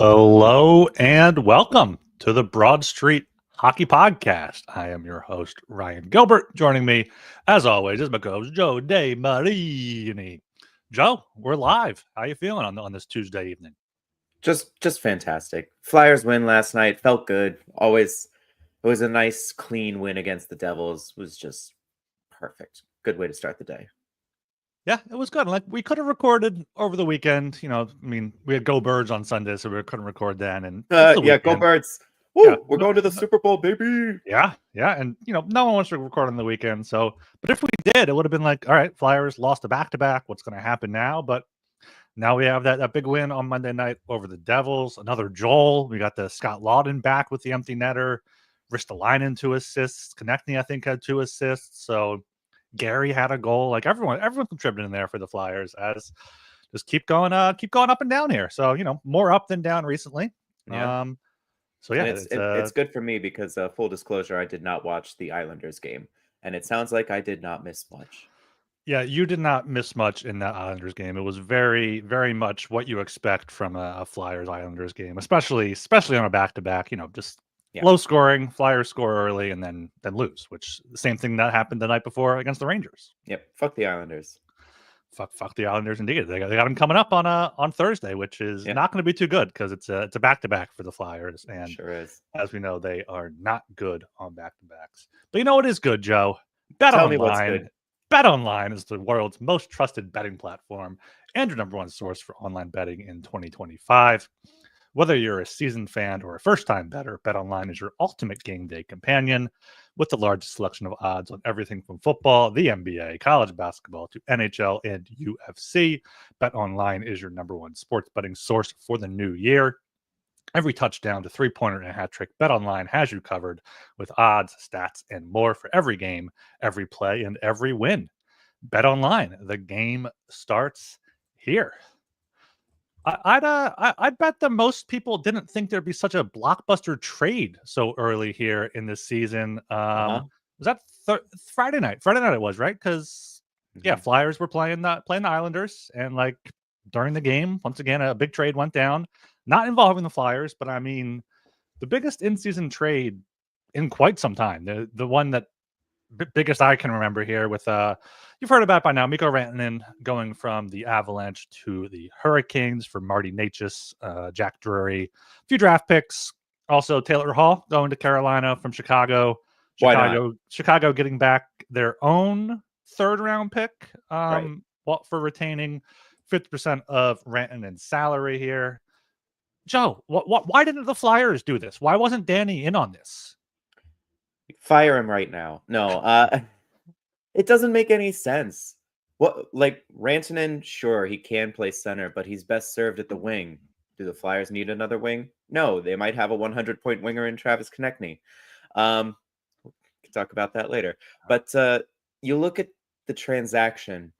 Hello and welcome to the Broad Street Hockey Podcast. I am your host, Ryan Gilbert. Joining me, as always, is my co-host, Joe DeMarini. Joe, we're live. How you feeling on this Tuesday evening? Just fantastic. Flyers win last night. Felt good. Always, it was a nice, clean win against the Devils. Was just perfect. Good way to start the day. Yeah, it was good. Like, we could have recorded over the weekend. We had Go Birds on Sunday, so we couldn't record then. And it's the Yeah, go weekend. Birds. Woo, Yeah, we're going to the Super Bowl, baby. Yeah, and no one wants to record on the weekend. So, but if we did, it would have been like, all right, Flyers lost a back-to-back. What's going to happen now? But now we have that big win on Monday night over the Devils. Another Joel. We got the Scott Laughton back with the empty netter. Ristolainen 2 assists. Konechny, I think, had 2 assists. So Gary had a goal. Like everyone contributed in there for the Flyers. As just keep going up and down here. So more up than down recently. Yeah. So yeah, it's good for me because full disclosure, I did not watch the Islanders game, and it sounds like I did not miss much. Yeah, you did not miss much in that Islanders game. It was very, very much what you expect from a Flyers Islanders game, especially on a back-to-back. Just low scoring. Flyers score early and then lose, which the same thing that happened the night before against the Rangers. Yep, fuck the Islanders. Fuck the Islanders indeed. They got them coming up on Thursday, which is not going to be too good because it's a back-to-back for the Flyers, and sure is. As we know, they are not good on back-to-backs. But you know what is good, Joe? Tell me what's good. BetOnline is the world's most trusted betting platform and your number one source for online betting in 2025. Whether you're a seasoned fan or a first-time bettor, BetOnline is your ultimate game day companion with the largest selection of odds on everything from football, the NBA, college basketball, to NHL and UFC. BetOnline is your number one sports betting source for the new year. Every touchdown to three-pointer and a hat trick, BetOnline has you covered with odds, stats, and more for every game, every play, and every win. BetOnline, the game starts here. I'd bet that most people didn't think there'd be such a blockbuster trade so early here in this season. Was that Friday night? Friday night it was, right? Because Flyers were playing the Islanders, and like during the game, once again, a big trade went down. Not involving the Flyers, but I mean, the biggest in-season trade in quite some time. The one that biggest I can remember here with you've heard about it by now, Mikko Rantanen going from the Avalanche to the Hurricanes for Marty Necas, Jack Drury, a few draft picks. Also Taylor Hall going to Carolina from Chicago. Chicago getting back their own third-round pick for retaining 50% of Rantanen's salary here. Joe, why didn't the Flyers do this? Why wasn't Danny in on this? Fire him right now. No, it doesn't make any sense. What, like Rantanen, sure, he can play center, but he's best served at the wing. Do the Flyers need another wing? No, they might have a 100-point winger in Travis Konechny. We can talk about that later. But you look at the transaction,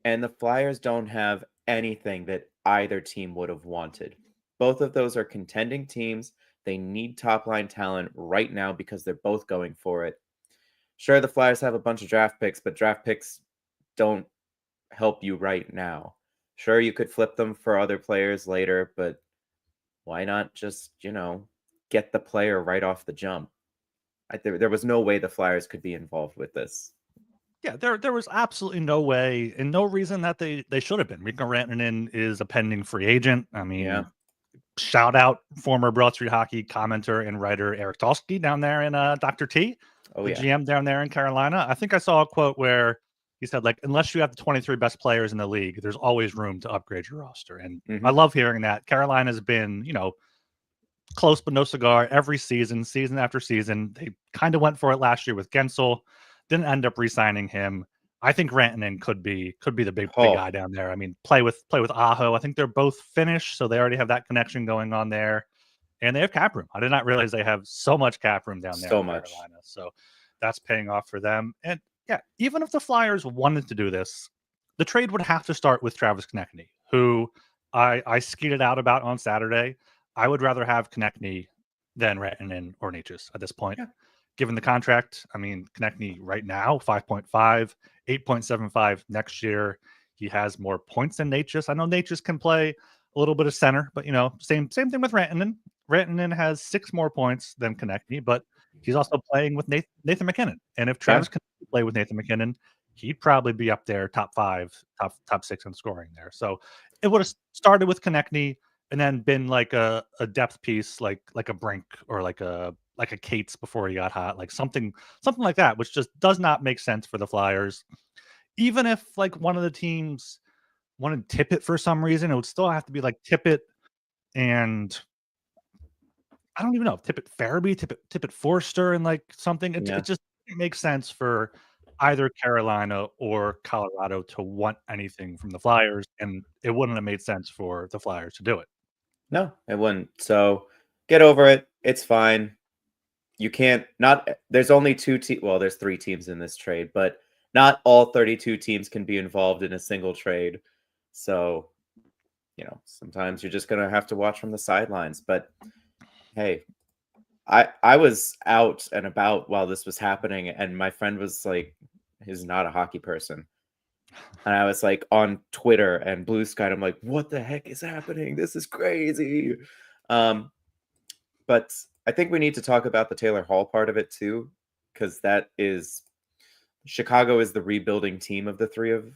and the Flyers don't have anything that either team would have wanted. Both of those are contending teams. They need top-line talent right now because they're both going for it. Sure, the Flyers have a bunch of draft picks, but draft picks don't help you right now. Sure, you could flip them for other players later, but why not just, get the player right off the jump? There was no way the Flyers could be involved with this. Yeah, there was absolutely no way and no reason that they should have been. Mikko Rantanen is a pending free agent. I mean, shout out former Broad Street Hockey commenter and writer Eric Tolsky down there in Dr. T, GM down there in Carolina. I think I saw a quote where he said, like, unless you have the 23 best players in the league, there's always room to upgrade your roster. And I love hearing that. Carolina's been, close but no cigar every season after season. They kind of went for it last year with Gensel, didn't end up re-signing him. I think Rantanen could be the big guy down there. I mean, play with Aho. I think they're both Finnish, so they already have that connection going on there. And they have cap room. I did not realize they have so much cap room down there in Carolina. So that's paying off for them. And yeah, even if the Flyers wanted to do this, the trade would have to start with Travis Konechny, who I skeeted out about on Saturday. I would rather have Konechny than Rantanen or Necas at this point. Yeah. Given the contract, I mean, Konechny right now, 5.5, 8.75 next year. He has more points than Necas. I know Necas can play a little bit of center, but same thing with Rantanen. Rantanen has 6 more points than Konechny, but he's also playing with Nathan MacKinnon. And if Travis could play with Nathan MacKinnon, he'd probably be up there top 5, top 6 in scoring there. So it would have started with Konechny and then been like a depth piece, like a Brink or like a Cates before he got hot, like something like that, which just does not make sense for the Flyers. Even if like one of the teams wanted Tippett for some reason, it would still have to be like Tippett and I don't even know, Tippett Farabee, Tippett Forster, and like something. It just makes sense for either Carolina or Colorado to want anything from the Flyers, and it wouldn't have made sense for the Flyers to do it. No, it wouldn't. So get over it. It's fine. You can't there's only 2 teams. Well, there's 3 teams in this trade, but not all 32 teams can be involved in a single trade. So, sometimes you're just going to have to watch from the sidelines. But hey, I was out and about while this was happening, and my friend was like, he's not a hockey person. And I was like on Twitter and Blue Sky, and I'm like, what the heck is happening? This is crazy. But I think we need to talk about the Taylor Hall part of it too, because Chicago is the rebuilding team of the 3 of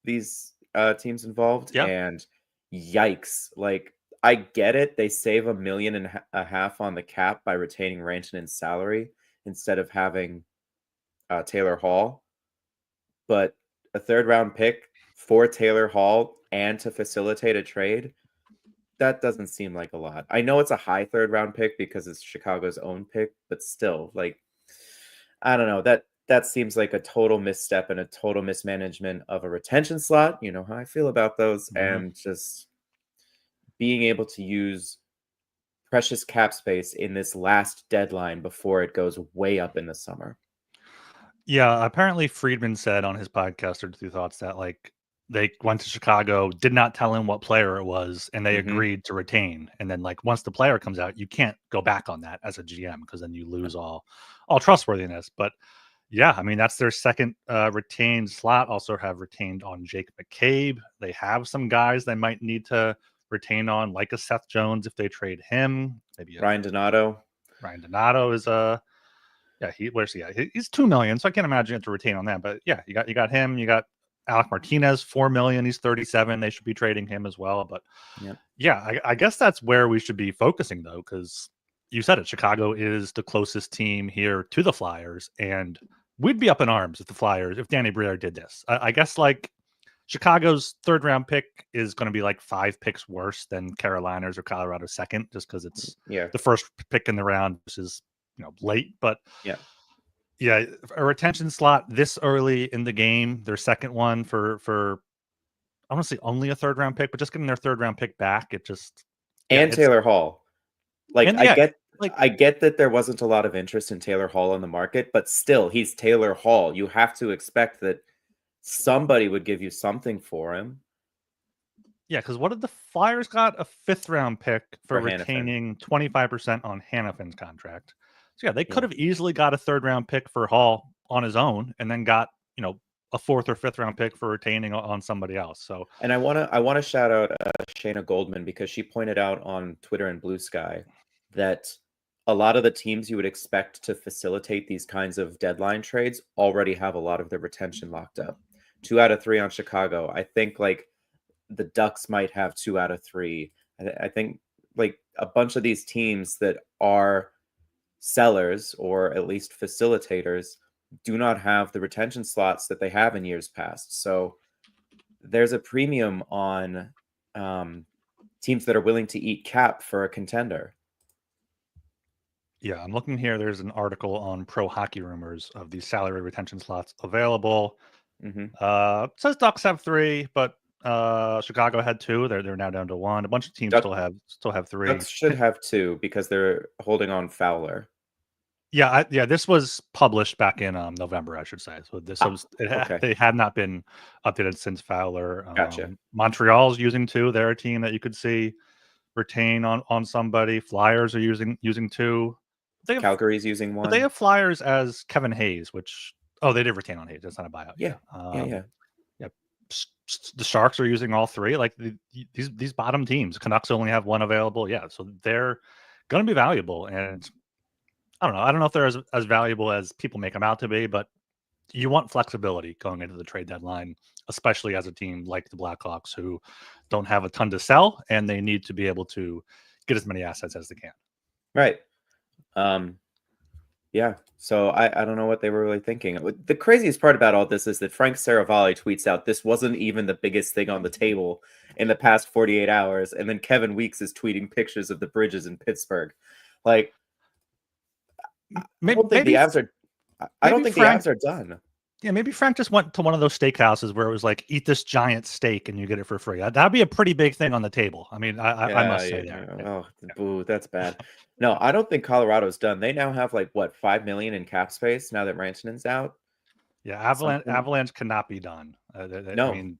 these teams involved. Yeah. And yikes. Like, I get it. They save $1.5 million on the cap by retaining Rantanen's salary instead of having Taylor Hall. But a 3rd-round pick for Taylor Hall and to facilitate a trade, that doesn't seem like a lot. I know it's a high 3rd-round pick because it's Chicago's own pick, but still, like, I don't know. That seems like a total misstep and a total mismanagement of a retention slot. You know how I feel about those. Mm-hmm. And just being able to use precious cap space in this last deadline before it goes way up in the summer. Yeah, apparently Friedman said on his podcast or 2 Thoughts that like they went to Chicago, did not tell him what player it was, and they agreed to retain. And then like once the player comes out, you can't go back on that as a GM because then you lose all trustworthiness. But yeah, I mean that's their second retained slot. Also have retained on Jake McCabe. They have some guys they might need to retain on, like a Seth Jones if they trade him. Maybe Ryan Donato. Ryan Donato is where's he at? He's $2 million, so I can't imagine you have to retain on that. But yeah, you got him. You got Alec Martinez, $4 million. He's 37. They should be trading him as well. But I guess that's where we should be focusing though, because you said it. Chicago is the closest team here to the Flyers, and we'd be up in arms if Danny Briere did this. I guess like Chicago's 3rd-round pick is going to be like 5 picks worse than Carolina's or Colorado's second, just because it's the first pick in the round versus late. But a retention slot this early in the game, their second one for I want to say only a 3rd-round pick, but just getting their 3rd-round pick back, it just Taylor Hall. Like, I get that there wasn't a lot of interest in Taylor Hall on the market, but still, he's Taylor Hall. You have to expect that somebody would give you something for him. Yeah, because what did the Flyers got? A 5th-round pick for retaining 25% on Hanifin's contract. So yeah, they could have easily got a 3rd-round pick for Hall on his own, and then got a 4th or 5th-round pick for retaining on somebody else. So, and I wanna shout out Shayna Goldman, because she pointed out on Twitter and Blue Sky that a lot of the teams you would expect to facilitate these kinds of deadline trades already have a lot of their retention locked up. 2 out of 3 on Chicago. I think like the Ducks might have 2 out of 3. I think like a bunch of these teams that are sellers or at least facilitators do not have the retention slots that they have in years past. So there's a premium on teams that are willing to eat cap for a contender. Yeah, I'm looking here. There's an article on Pro Hockey Rumors of these salary retention slots available. It says Ducks have 3, but Chicago had 2. They're now down to 1. A bunch of teams still have 3. Ducks should have 2 because they're holding on Fowler. Yeah, this was published back in November, I should say. So they had not been updated since Fowler. Gotcha. Montreal's using 2. They're a team that you could see retain on somebody. Flyers are using 2. Calgary's using 1. But they have Flyers as Kevin Hayes, which they did retain on Hayes. That's not a buyout. Yeah. the Sharks are using all three. Like these bottom teams, Canucks only have one available. Yeah, so they're going to be valuable, and I don't know. I don't know if they're as valuable as people make them out to be, but you want flexibility going into the trade deadline, especially as a team like the Blackhawks who don't have a ton to sell and they need to be able to get as many assets as they can. Right. Yeah. So I don't know what they were really thinking. The craziest part about all this is that Frank Saravalli tweets out this wasn't even the biggest thing on the table in the past 48 hours. And then Kevin Weeks is tweeting pictures of the bridges in Pittsburgh. Like, I don't think the Avs are. I don't think the Avs are done. Yeah, maybe Frank just went to one of those steakhouses where it was like, eat this giant steak and you get it for free. That'd be a pretty big thing on the table. I mean, I must say there. Oh, boo, that's bad. No, I don't think Colorado's done. They now have like what, $5 million in cap space now that Rantanen's out. Yeah, Avalanche cannot be done. No. I mean,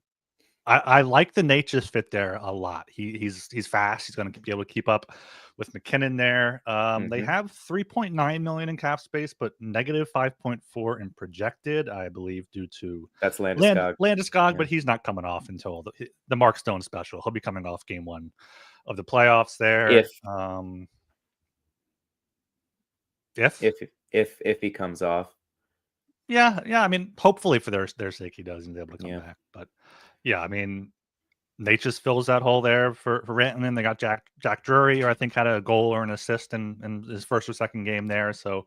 I like the Nature's fit there a lot. He's fast. He's going to be able to keep up with McKinnon there. They have 3.9 million in cap space, but negative 5.4 in projected, I believe, due to that's Landeskog. Landeskog, but he's not coming off until the Mark Stone special. He'll be coming off game 1 of the playoffs there. If he comes off. Yeah. I mean, hopefully for their sake, he does and is able to come back. But yeah, I mean, Nate just fills that hole there for Rantanen. They got Jack Drury, or I think had a goal or an assist in his first or second game there. So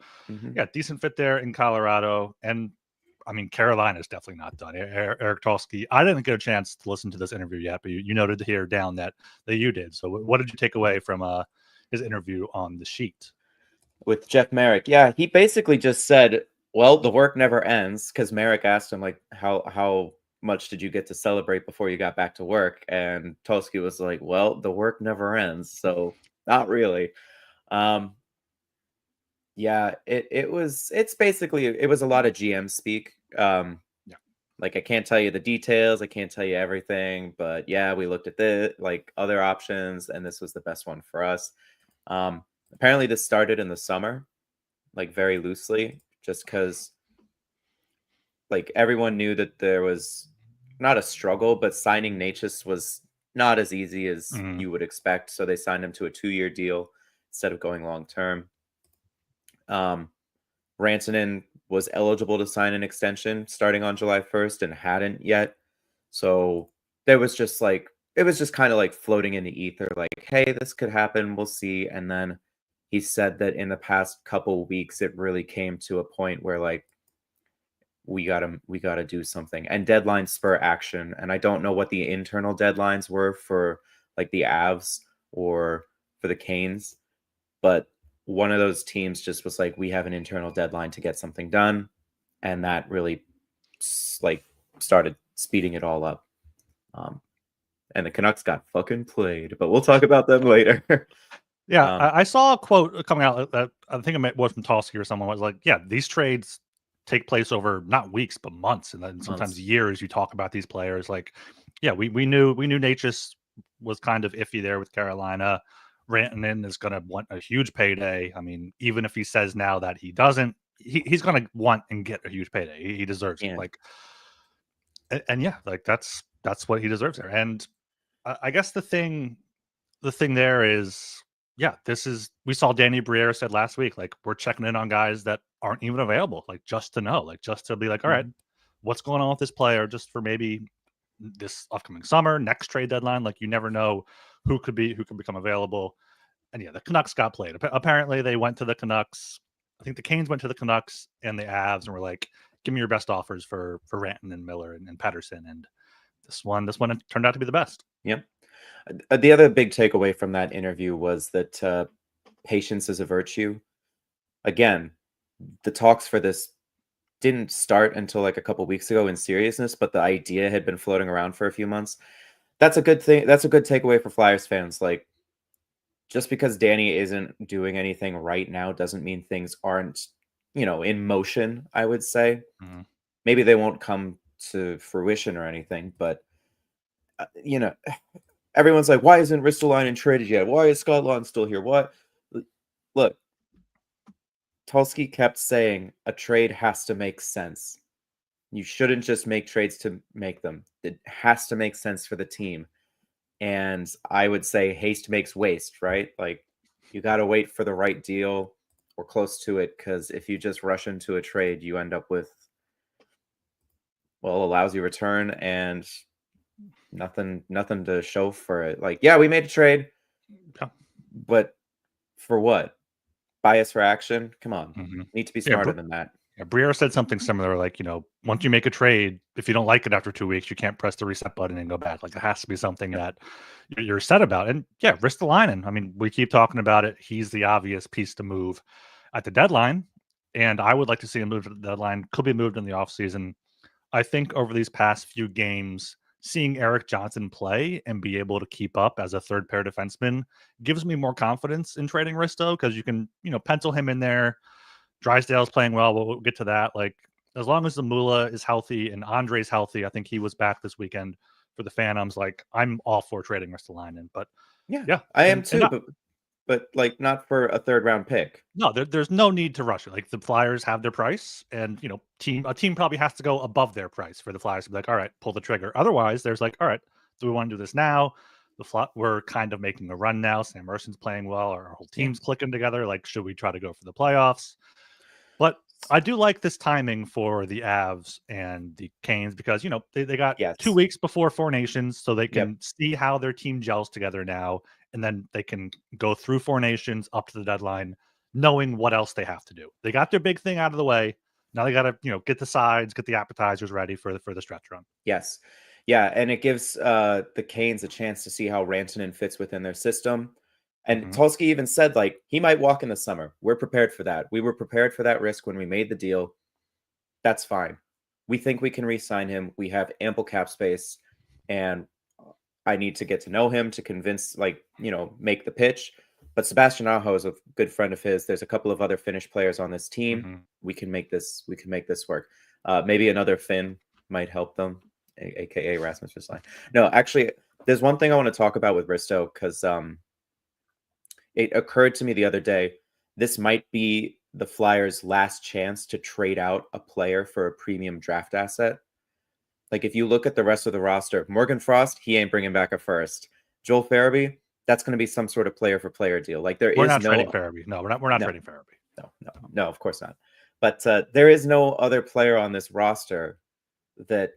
yeah, decent fit there in Colorado. And I mean, Carolina is definitely not done. Eric Tulsky, I didn't get a chance to listen to this interview yet, but you noted here down that you did. So what did you take away from his interview on the sheet? With Jeff Marek? Yeah, he basically just said, well, the work never ends, because Marek asked him, like, how much did you get to celebrate before you got back to work? And Tulsky was like, well, the work never ends, so not really. Yeah, it was a lot of GM speak. Like, I can't tell you the details, I can't tell you everything, but yeah, we looked at the other options and this was the best one for us. Apparently this started in the summer, like very loosely, just because like everyone knew that there was not a struggle, but signing Natchez was not as easy as you would expect. So they signed him to a 2-year deal instead of going long term. Rantanen was eligible to sign an extension starting on July 1st and hadn't yet. So there was just like, it was just kind of like floating in the ether, like, hey, this could happen, we'll see. And then he said that in the past couple weeks, it really came to a point where like, we gotta do something, and deadlines spur action. And I don't know what the internal deadlines were for like the Avs or for the Canes, but one of those teams just was like, we have an internal deadline to get something done, and that really like started speeding it all up. And the Canucks got fucking played, but we'll talk about them later. Yeah, I saw a quote coming out that I think it was from Tulsky or someone was like, yeah, these trades take place over not weeks but months, and then sometimes years. You talk about these players like, yeah, we knew Natchez was kind of iffy there with Carolina. Rantanen is going to want a huge payday. I mean, even if he says now that he doesn't, he's going to want and get a huge payday. He deserves it. Like, and yeah, like that's what he deserves there. And I guess the thing there is, yeah, we saw Danny Briere said last week, like, we're checking in on guys that aren't even available, like, just to know, like, just to be like, all right, what's going on with this player, just for maybe this upcoming summer, next trade deadline. Like, you never know who could become available. And yeah, the Canucks got played. Apparently they went to the Canucks. I think the Canes went to the Canucks and the Avs and were like, give me your best offers for Rantanen and Miller and Patterson. And this one turned out to be the best. Yeah. The other big takeaway from that interview was that patience is a virtue. Again, the talks for this didn't start until like a couple weeks ago in seriousness, but the idea had been floating around for a few months. That's a good thing. That's a good takeaway for Flyers fans. Like, just because Danny isn't doing anything right now doesn't mean things aren't, in motion, I would say. Maybe they won't come to fruition or anything, but everyone's like, why isn't Ristolainen traded yet? Why is Scott Laughton still here? What? Look, Tulsky kept saying a trade has to make sense. You shouldn't just make trades to make them. It has to make sense for the team. And I would say haste makes waste, right? Like, you got to wait for the right deal or close to it, because if you just rush into a trade, you end up with, well, a lousy return and nothing to show for it. Like, yeah, we made a trade, but for what? Bias for action? Come on. Need to be smarter than that. Yeah, Briere said something similar, like, once you make a trade, if you don't like it after 2 weeks, you can't press the reset button and go back. Like, it has to be something that you're set about. And yeah, Ristolainen, I mean, we keep talking about it. He's the obvious piece to move at the deadline. And I would like to see him move to the deadline. Could be moved in the offseason. I think over these past few games, seeing Eric Johnson play and be able to keep up as a third pair defenseman gives me more confidence in trading Risto, because you can, pencil him in there. Drysdale's playing well. We'll get to that. Like, as long as the Mula is healthy and Andre's healthy, I think he was back this weekend for the Phantoms. Like, I'm all for trading Ristolainen. But yeah, I am too. But like, not for a third round pick. No, there's no need to rush it. Like, the Flyers have their price, and a team probably has to go above their price for the Flyers to be like, all right, pull the trigger. Otherwise, there's like, all right, do we want to do this now? We're kind of making a run now. Sam Erson's playing well. Our whole team's clicking together. Like, should we try to go for the playoffs? But I do like this timing for the Avs and the Canes, because they got 2 weeks before Four Nations, so they can see how their team gels together now, and then they can go through Four Nations up to the deadline, knowing what else they have to do. They got their big thing out of the way. Now they got to get the sides, get the appetizers ready for the stretch run. Yes, yeah, and it gives the Canes a chance to see how Rantanen fits within their system. And Tulsky even said, like, he might walk in the summer. We're prepared for that. We were prepared for that risk when we made the deal. That's fine. We think we can re-sign him. We have ample cap space, and I need to get to know him to convince, make the pitch. But Sebastian Aho is a good friend of his. There's a couple of other Finnish players on this team. We can make this work. Maybe another Finn might help them, aka Rasmus Ristolainen. No, actually, there's one thing I want to talk about with Risto, because it occurred to me the other day, this might be the Flyers' last chance to trade out a player for a premium draft asset. Like, if you look at the rest of the roster, Morgan Frost, he ain't bringing back a first. Joel Farabee, that's going to be some sort of player-for-player deal. Like, we're not trading Farabee. No, we're not trading Farabee. No, of course not. But there is no other player on this roster that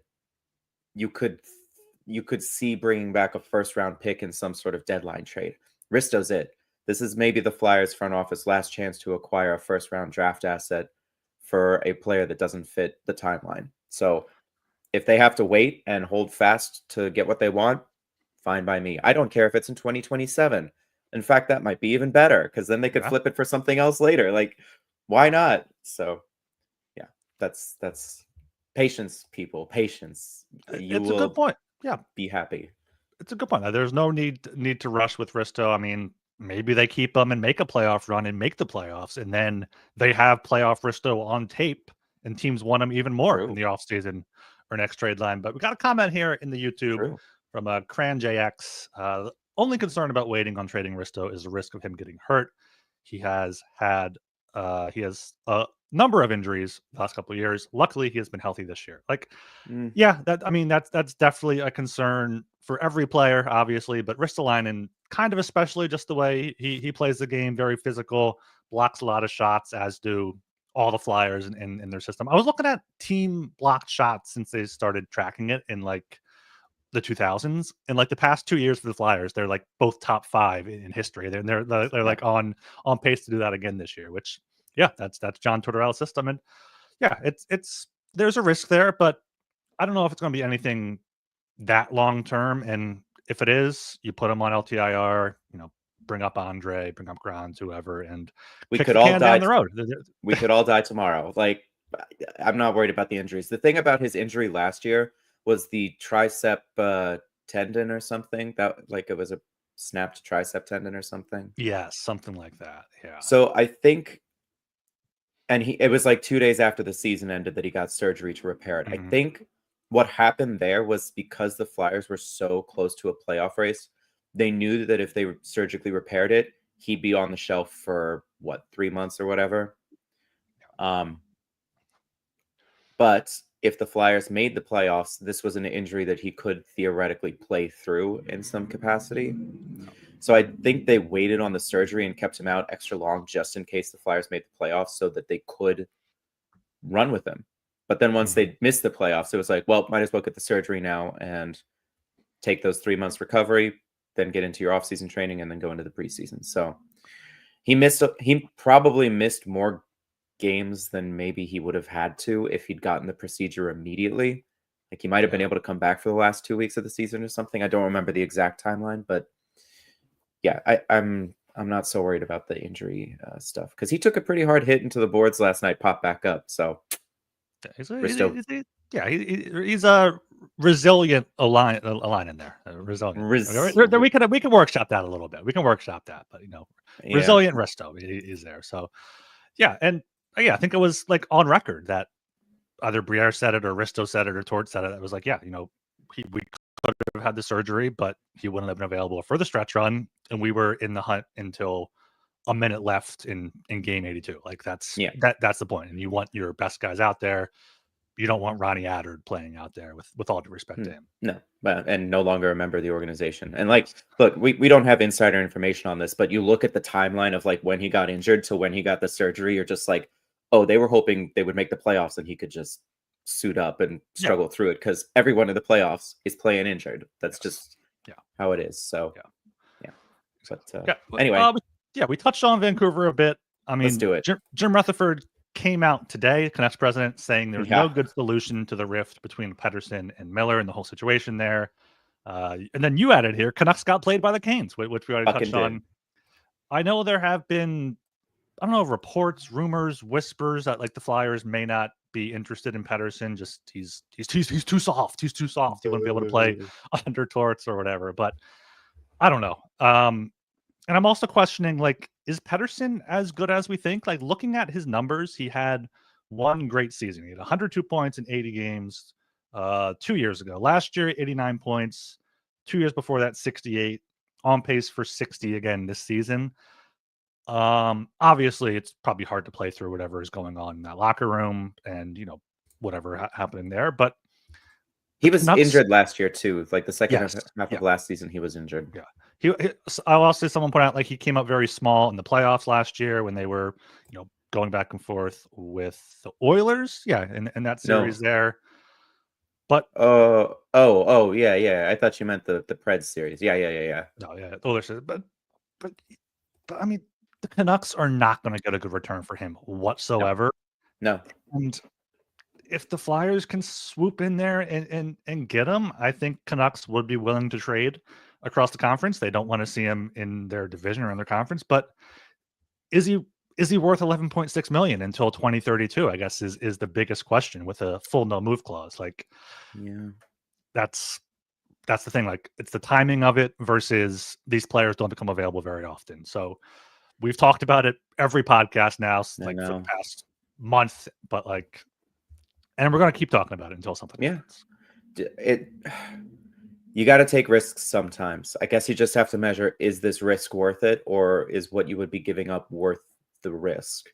you could see bringing back a first-round pick in some sort of deadline trade. Risto's it. This is maybe the Flyers front office last chance to acquire a first-round draft asset for a player that doesn't fit the timeline. So if they have to wait and hold fast to get what they want, fine by me. I don't care if it's in 2027. In fact, that might be even better, because then they could flip it for something else later. Like, why not? So, yeah, that's patience, people. Patience. It's a good point. Yeah, be happy. It's a good point. There's no need to rush with Risto. I mean, maybe they keep them and make a playoff run and make the playoffs, and then they have playoff Risto on tape, and teams want him even more in the offseason or next trade line. But we got a comment here in the YouTube from Cran JX. The only concern about waiting on trading Risto is the risk of him getting hurt. He has a number of injuries the last couple of years. Luckily, he has been healthy this year. Like, yeah, that's definitely a concern for every player, obviously, but Ristolainen kind of especially, just the way he plays the game, very physical, blocks a lot of shots, as do all the Flyers in their system. I was looking at team blocked shots since they started tracking it in like the 2000s, and like the past 2 years for the Flyers, they're like both top 5 in history. They're like on pace to do that again this year, which that's John Tortorella's system. And yeah, it's there's a risk there, but I don't know if it's going to be anything that long term. And if it is, you put them on LTIR, bring up Andre, bring up Grant, whoever, and we could all die down the road. We could all die tomorrow. Like, I'm not worried about the injuries. The thing about his injury last year was the tricep tendon or something, that, like, it was a snapped tricep tendon or something. Yeah, something like that. Yeah. So I think, and it was like 2 days after the season ended that he got surgery to repair it. I think what happened there was because the Flyers were so close to a playoff race, they knew that if they surgically repaired it, he'd be on the shelf for 3 months or whatever. But if the Flyers made the playoffs, this was an injury that he could theoretically play through in some capacity. So I think they waited on the surgery and kept him out extra long just in case the Flyers made the playoffs so that they could run with him. But then once they missed the playoffs, it was like, well, might as well get the surgery now and take those 3 months recovery, then get into your offseason training and then go into the preseason. So he probably missed more games than maybe he would have had to if he'd gotten the procedure immediately. Like he might have been able to come back for the last 2 weeks of the season or something. I don't remember the exact timeline, but yeah, I'm not so worried about the injury stuff because he took a pretty hard hit into the boards last night, popped back up. So he's a resilient line in there. Resilient. We can workshop that a little bit. We can workshop that, but resilient Risto is there. So yeah, and I think it was like on record that either Briere said it or Risto said it or Tort said it. It was like, we could have had the surgery, but he wouldn't have been available for the stretch run, and we were in the hunt until a minute left in game 82. Like that's the point, and you want your best guys out there. You don't want Ronnie Attard playing out there with all due respect to him. No, and no longer a member of the organization. And like, look, we don't have insider information on this, but you look at the timeline of like when he got injured to when he got the surgery, you're just like, oh, they were hoping they would make the playoffs and he could just suit up and struggle through it because everyone in the playoffs is playing injured. That's just how it is. So But anyway, we touched on Vancouver a bit. I mean, let's do it. Jim Rutherford came out today, Canucks president, saying there's no good solution to the rift between Pettersson and Miller and the whole situation there. And then you added here, Canucks got played by the Canes, which we already touched on. I know there have been, I don't know, reports, rumors, whispers that like the Flyers may not be interested in Pettersson. Just he's too soft. He's too soft. He wouldn't be able to play under Torts or whatever. But I don't know. And I'm also questioning, like, is Pettersson as good as we think? Like, looking at his numbers, he had one great season. He had 102 points in 80 games 2 years ago. Last year, 89 points. 2 years before that, 68. On pace for 60 again this season. Obviously, it's probably hard to play through whatever is going on in that locker room and, whatever happened there. But he was injured last year, too. Like, the second half of last season, he was injured. Yeah. I'll also someone point out like he came up very small in the playoffs last year when they were, going back and forth with the Oilers. Yeah, in that series there. But yeah. I thought you meant the Preds series. Yeah. No, yeah, Oilers. But I mean, the Canucks are not going to get a good return for him whatsoever. No. And if the Flyers can swoop in there and get him, I think Canucks would be willing to trade across the conference. They don't want to see him in their division or in their conference, but is he worth $11.6 million until 2032? I guess is the biggest question with a full no move clause. Like, that's the thing. Like, it's the timing of it versus these players don't become available very often. So we've talked about it every podcast now, like for the past month, but like, and we're going to keep talking about it until something happens. You got to take risks sometimes. I guess you just have to measure, is this risk worth it? Or is what you would be giving up worth the risk?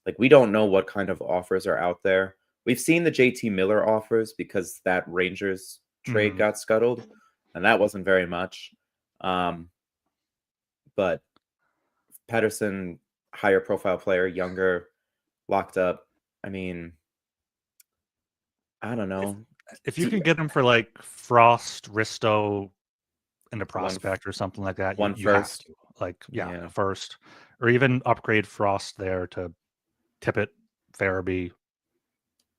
Like, we don't know what kind of offers are out there. We've seen the JT Miller offers because that Rangers trade got scuttled, and that wasn't very much. But Pettersson, higher profile player, younger, locked up. I mean, I don't know. If you can get him for like Frost, Risto, and a prospect or something like that, you have to. Like, first, or even upgrade Frost there to Tippett, Farabee,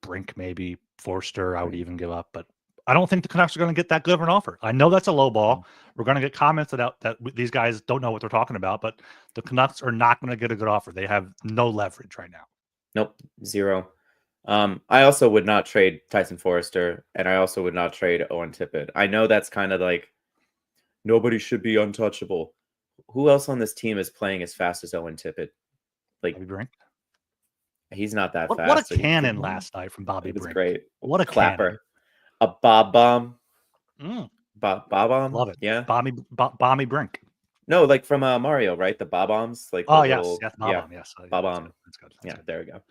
Brink, maybe Forster. I would even give up, but I don't think the Canucks are going to get that good of an offer. I know that's a low ball. We're going to get comments that these guys don't know what they're talking about, but the Canucks are not going to get a good offer. They have no leverage right now. Nope, zero. I also would not trade Tyson Forrester, and I also would not trade Owen Tippett. I know that's kind of like nobody should be untouchable. Who else on this team is playing as fast as Owen Tippett? Like, Brink? He's not that fast. What a cannon last night from Bobby Brink. Great. What a clapper. Cannon. A Bob bomb. Bob bomb? Love it. Yeah. Bobby Brink. No, like from Mario, right? The Bob bombs. Like yes, Bob bomb. Yes. Bob bomb. That's good. There we go.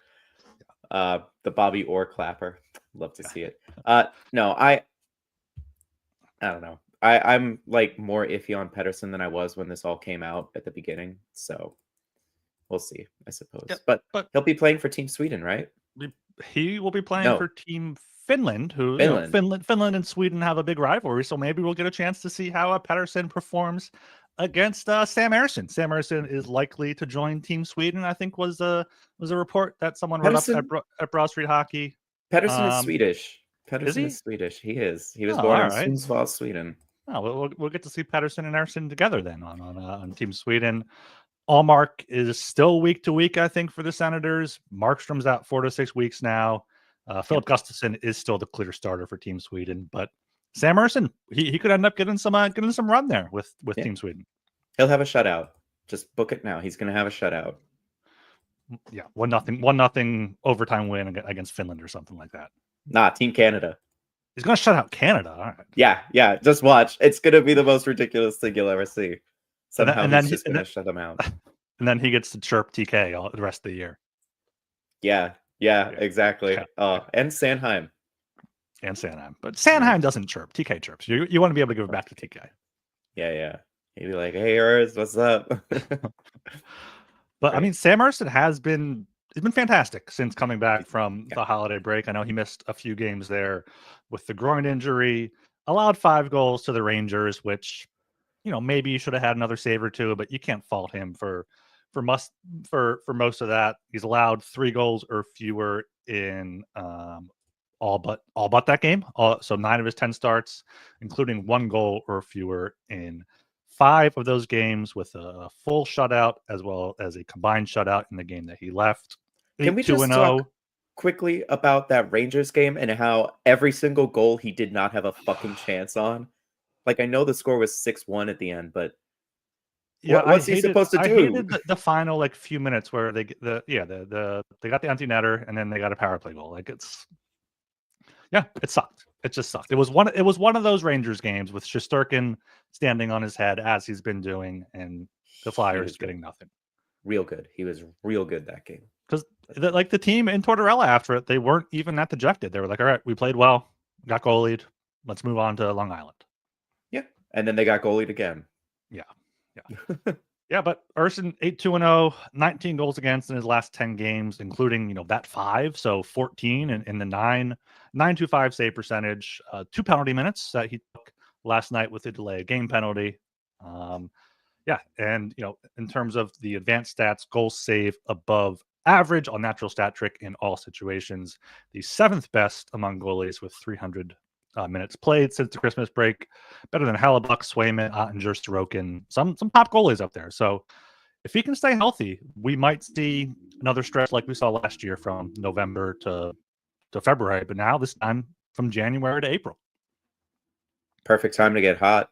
The Bobby Orr clapper. Love to see it. No, I don't know. I'm like more iffy on Pedersen than I was when this all came out at the beginning. So we'll see, I suppose. Yep, but but he'll be playing for Team Sweden, right? he will be playing No, for Team Finland, who Finland. Finland and Sweden have a big rivalry. So maybe we'll get a chance to see how Pedersen performs against Sam Ersson. Sam Ersson is likely to join Team Sweden. I think was a report that someone wrote Pedersen, up at Broad Street Hockey. Pedersen is Swedish. Is Pedersen he? is Swedish. He is. He was Oh, born all in right. Sundsvall, Sweden. Oh, we'll get to see Pedersen and Ersson together then on Team Sweden. Allmark is still week to week, I think, for the Senators. Markstrom's out 4 to 6 weeks now. Philip Gustafsson is still the clear starter for Team Sweden, but Sam Ersson, he could end up getting some run there with Team Sweden. He'll have a shutout. Just book it now. He's going to have a shutout. Yeah, 1-0 overtime win against Finland or something like that. Nah, Team Canada. He's going to shut out Canada. All right. Yeah. Just watch. It's going to be the most ridiculous thing you'll ever see. Somehow he's just going to shut them out. And then he gets to chirp TK all the rest of the year. Yeah, exactly. Yeah. And Sanheim. But Sanheim doesn't chirp. TK chirps. You want to be able to give it back to TK. Yeah. He'd be like, "Hey, Urs, what's up?" But I mean, Sam Ersson he's been fantastic since coming back from the holiday break. I know he missed a few games there with the groin injury. Allowed 5 goals to the Rangers, which maybe you should have had another save or two, but you can't fault him for most of that. He's allowed 3 goals or fewer in all but that game. So 9 of his 10 starts, including 1 goal or fewer in 5 of those games, with a full shutout as well as a combined shutout in the game that he left. Can we just talk quickly about that Rangers game and how every single goal he did not have a fucking chance on? Like, I know the score was 6-1 at the end, but what's he supposed to do? I hated the final few minutes where they got the empty netter and then they got a power play goal. Like, it sucked. It just sucked. It was one of those Rangers games with Shesterkin standing on his head as he's been doing, and the Flyers getting nothing. Real good. He was real good that game. Because the team in Tortorella after it, they weren't even that dejected. They were like, all right, we played well, got goalied. Let's move on to Long Island. Yeah. And then they got goalied again. Yeah. Yeah, but Ersson 8-2-0, 19 goals against in his last 10 games, including that 5, so 14 in the 9.25 save percentage, 2 penalty minutes that he took last night with the delayed game penalty. And in terms of the advanced stats, goals saved above average on natural stat trick in all situations, the 7th best among goalies with 300 minutes played since the Christmas break, better than Hellebuck, Swayman, Ottinger, Sorokin, some top goalies up there. So if he can stay healthy, we might see another stretch like we saw last year from November to February, but now this time from January to April. Perfect time to get hot.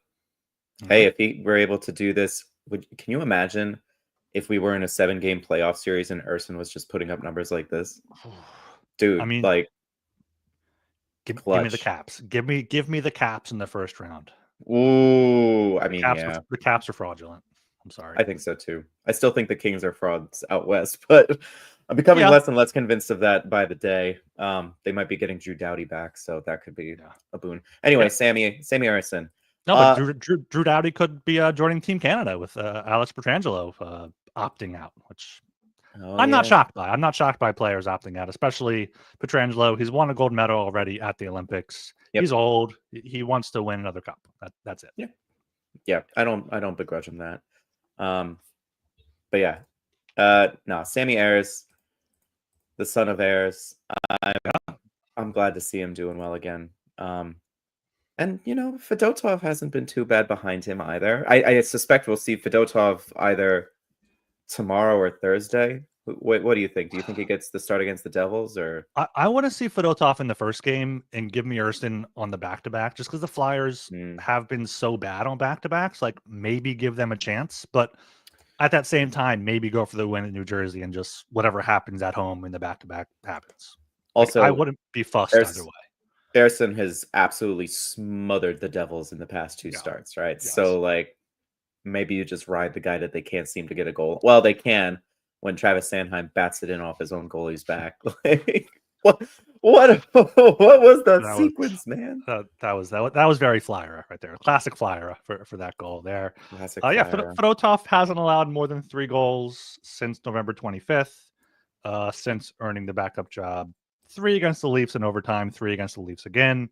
Mm-hmm. Hey, if he were able to do this, can you imagine if we were in a 7-game playoff series and Ersson was just putting up numbers like this? Dude, I mean, Give me the Caps. Give me the Caps in the first round. Ooh, the Caps are fraudulent. I'm sorry. I think so too. I still think the Kings are frauds out west, but I'm becoming less and less convinced of that by the day. They might be getting Drew Doughty back, so that could be a boon. Anyway, Sammy Ersson. No, but Drew Doughty could be joining Team Canada with Alex Pietrangelo opting out, which I'm not shocked by. I'm not shocked by players opting out, especially Pietrangelo. He's won a gold medal already at the Olympics. Yep. He's old. He wants to win another cup. That's it. Yeah. I don't begrudge him that. But yeah, no, Sammy Ayres, the son of Ayres. I'm glad to see him doing well again. And Fedotov hasn't been too bad behind him either. I suspect we'll see Fedotov either tomorrow or Thursday. What do you think? Do you think he gets the start against the Devils, or I want to see Fedotov in the first game and give me Ersson on the back-to-back, just because the Flyers have been so bad on back-to-backs. Like, maybe give them a chance, but at that same time, maybe go for the win in New Jersey and just whatever happens at home in the back-to-back happens. Also, I wouldn't be fussed either way. Ersson has absolutely smothered the Devils in the past 2 starts, right? Yes. So maybe you just ride the guy that they can't seem to get a goal. Well, they can when Travis Sanheim bats it in off his own goalie's back. What was that That was sequence, man? that was very Flyer right there. Classic Flyer for that goal there. Classic Yeah, Flyer. Fedotov hasn't allowed more than 3 goals since November 25th. Since earning the backup job. 3 against the Leafs in overtime, 3 against the Leafs again,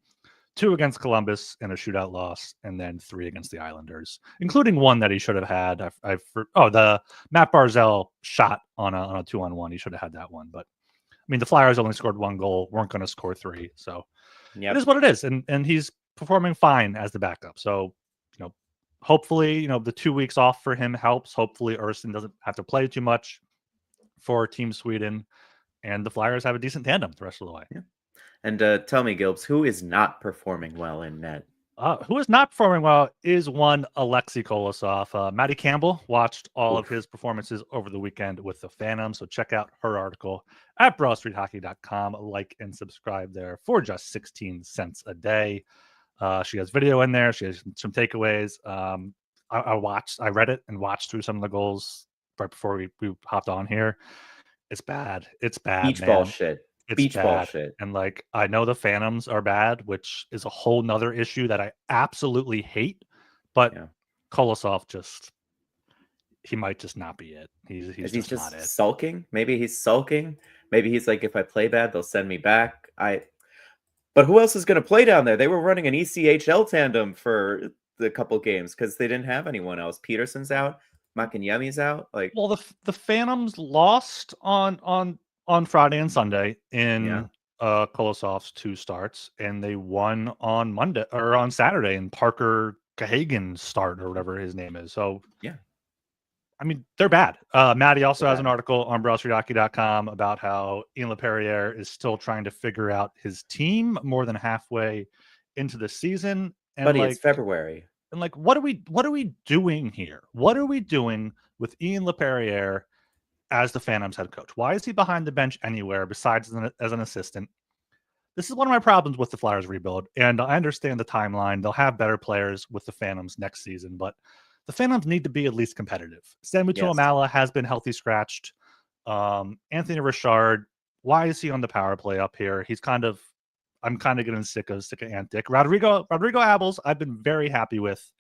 2 against Columbus in a shootout loss, and then 3 against the Islanders, including one that he should have had. The Matt Barzal shot on a 2-on-1. He should have had that one, but I mean the Flyers only scored 1 goal, weren't going to score 3, so it is what it is, and he's performing fine as the backup. So hopefully the 2 weeks off for him helps. Hopefully Ersson doesn't have to play too much for Team Sweden, and the Flyers have a decent tandem the rest of the way. Yeah. And tell me, Gilbs, who is not performing well in net? Who is not performing well is one Alexei Kolosov. Maddie Campbell watched all of his performances over the weekend with the Phantom, so check out her article at BroadStreetHockey.com. Like and subscribe there for just 16 cents a day. She has video in there. She has some takeaways. I read it and watched through some of the goals right before we hopped on here. It's bad. It's bad. Beach ball shit. Beach ball shit. And I know the Phantoms are bad, which is a whole nother issue that I absolutely hate. But Kolosov he might just not be it. He's just not it. Sulking? Maybe he's sulking. Maybe he's like, if I play bad, they'll send me back. But who else is going to play down there? They were running an ECHL tandem for the couple games because they didn't have anyone else. Peterson's out. Makanyemi's out. Well, the Phantoms lost on Friday and Sunday in Kolosov's 2 starts, and they won on Monday or on Saturday in Parker Cahagan's start or whatever his name is. So I mean they're bad. Maddie also has an article on BroadStreetHockey.com about how Ian LaPerriere is still trying to figure out his team more than halfway into the season. And it's February. And what are we doing here? What are we doing with Ian LaPerriere as the Phantoms head coach? Why is he behind the bench anywhere besides as an assistant? This is one of my problems with the Flyers rebuild, and I understand the timeline. They'll have better players with the Phantoms next season, but the Phantoms need to be at least competitive. Samu Tuamala has been healthy scratched. Anthony Richard, why is he on the power play up here? I'm kind of getting sick of Antic. Rodrigo Abels, I've been very happy with.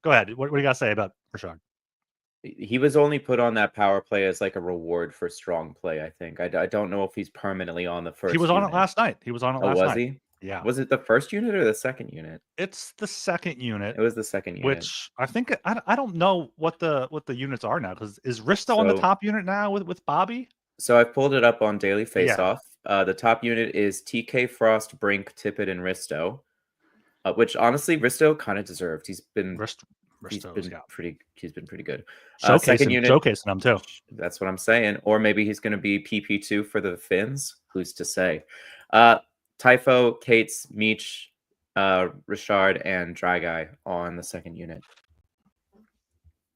Go ahead. What do you got to say about Richard? He was only put on that power play as like a reward for strong play, I think. I don't know if he's permanently on the first He was on it last night. Was he? Yeah. Was it the first unit or the second unit? It's the second unit. It was the second unit. Which I think I don't know what the units are now, because is Risto on the top unit now with Bobby? So I've pulled it up on Daily Faceoff. The top unit is TK, Frost, Brink, Tippett, and Risto. Which honestly Risto kind of deserved. He's been pretty good. Second unit, showcasing him too. That's what I'm saying. Or maybe he's going to be PP2 for the Finns. Who's to say? Typho, Cates, Meech, Richard, and Dry Guy on the second unit.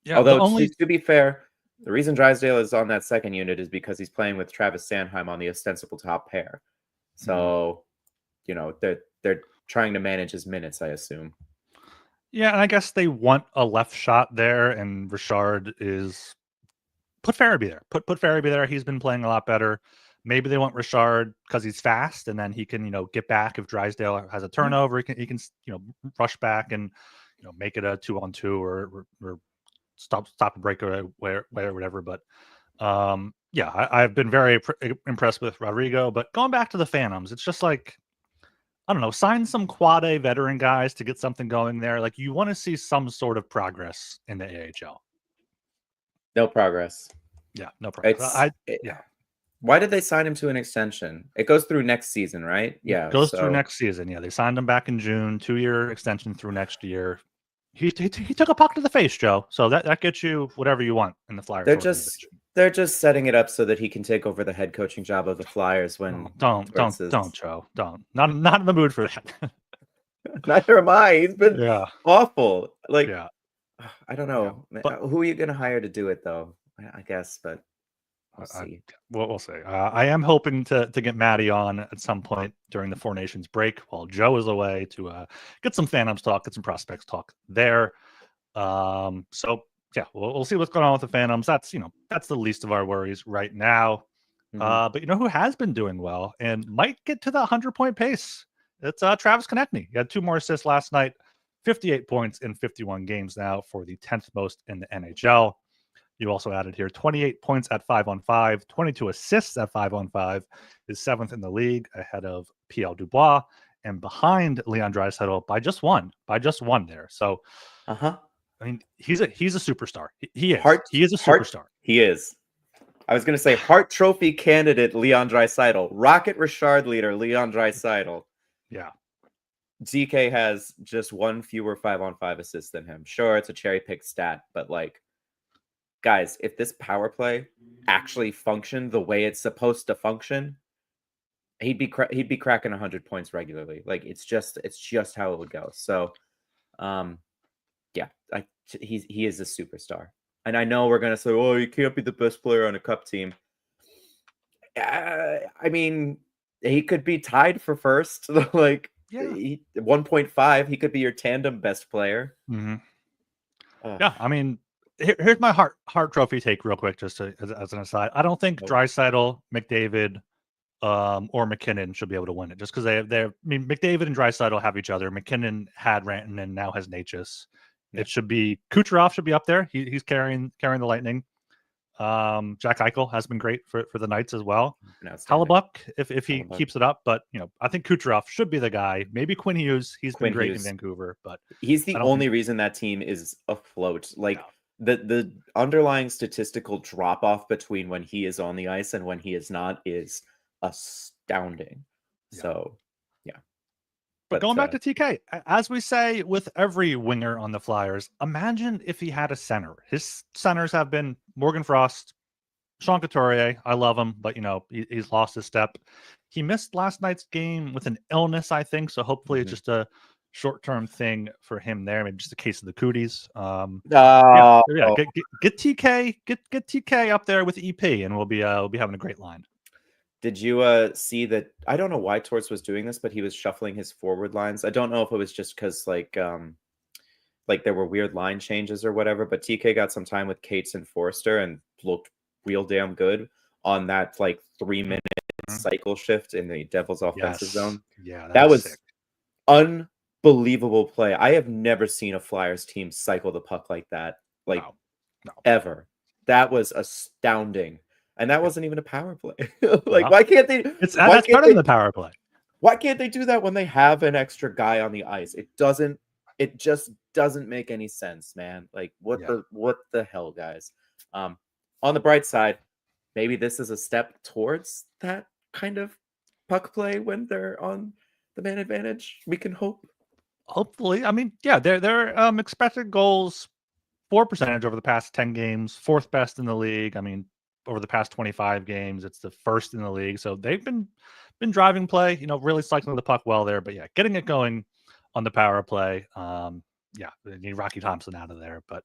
Yeah, although to be fair, the reason Drysdale is on that second unit is because he's playing with Travis Sanheim on the ostensible top pair. So, they're trying to manage his minutes, I assume. Yeah, and I guess they want a left shot there, and Richard is put Farabee there. Put Farabee there. He's been playing a lot better. Maybe they want Richard because he's fast, and then he can get back if Drysdale has a turnover. He can rush back and make it a 2-on-2 or stop a breakaway or whatever. But I've been very impressed with Rodrigo. But going back to the Phantoms, it's just I don't know, sign some quad A veteran guys to get something going there. You want to see some sort of progress in the AHL. No progress. Yeah, no progress. Why did they sign him to an extension? It goes through next season, right? Yeah. It goes through next season. Yeah, they signed him back in June, 2-year extension through next year. He took a puck to the face, Joe. So that gets you whatever you want in the Flyers. They're just setting it up so that he can take over the head coaching job of the Flyers when don't, Joe. Don't. Not in the mood for that. Neither am I. He's been awful. I don't know. Yeah, but, who are you gonna hire to do it though? I guess, but we'll see. We'll see. I am hoping to get Maddie on at some point during the Four Nations break while Joe is away to get some Phantoms talk, get some prospects talk there. So yeah, we'll see what's going on with the Phantoms. That's the least of our worries right now. But you know who has been doing well and might get to the 100-point pace? It's Travis Konechny. He had 2 more assists last night, 58 points in 51 games now for the 10th most in the NHL. You also added here 28 points at 5-on-5, 22 assists at 5-on-5, is 7th in the league ahead of PL Dubois and behind Leon Draisaitl by just one there. So, I mean, he's a superstar. He is a superstar. He is. I was going to say Hart Trophy candidate Leon Draisaitl, Rocket Richard leader Leon Draisaitl. Yeah. DK has just 1 fewer 5-on-5 assists than him. Sure, it's a cherry pick stat, but like, guys, if this power play actually functioned the way it's supposed to function, he'd be cracking 100 points regularly. Like, it's just how it would go. So, yeah, he is a superstar. And I know we're gonna say, "Oh, you can't be the best player on a cup team." I mean, he could be tied for first. Like, 1.5, he could be your tandem best player. Yeah, I mean, here's my Hart Trophy take real quick, just as an aside. I don't think Draisaitl, McDavid, or McKinnon should be able to win it, just because I mean, McDavid and Draisaitl have each other. McKinnon had Rantanen, now has Natchez. It should be Kucherov should be up there. He's carrying the Lightning. Jack Eichel has been great for the Knights as well. Hellebuyck, if he keeps it up, but you know, I think Kucherov should be the guy. Maybe Quinn Hughes. He's been great in Vancouver, but he's the only reason that team is afloat. Like the underlying statistical drop off between when he is on the ice and when he is not is astounding. So yeah. But going back to TK, as we say with every winger on the Flyers, imagine if he had a center. His centers have been Morgan Frost, Sean Couturier. I love him, but you know, he's lost his step. He missed last night's game with an illness, I think. So hopefully it's just a short-term thing for him there. Maybe just a case of the cooties. Get TK up there with EP, and we'll be having a great line. Did you see that? I don't know why Torts was doing this, but he was shuffling his forward lines. I don't know if it was just because like there were weird line changes or whatever, but TK got some time with Cates and Forster and looked real damn good on that like 3-minute cycle shift in the Devils offensive zone. Yeah, that was sick. Unbelievable play. I have never seen a Flyers team cycle the puck like that, like ever. That was astounding. And that wasn't even a power play. Why can't they? That's better than the power play. Why can't they do that when they have an extra guy on the ice? It just doesn't make any sense, man. Like, what the hell, guys? On the bright side, maybe this is a step towards that kind of puck play when they're on the man advantage. We can hope. Hopefully. I mean, yeah, their expected goals, 4% over the past 10 games, 4th best in the league. I mean, over the past 25 games, it's the 1st in the league. So they've been driving play, you know, really cycling the puck well there. But yeah, getting it going on the power play. They need Rocky Thompson out of there. But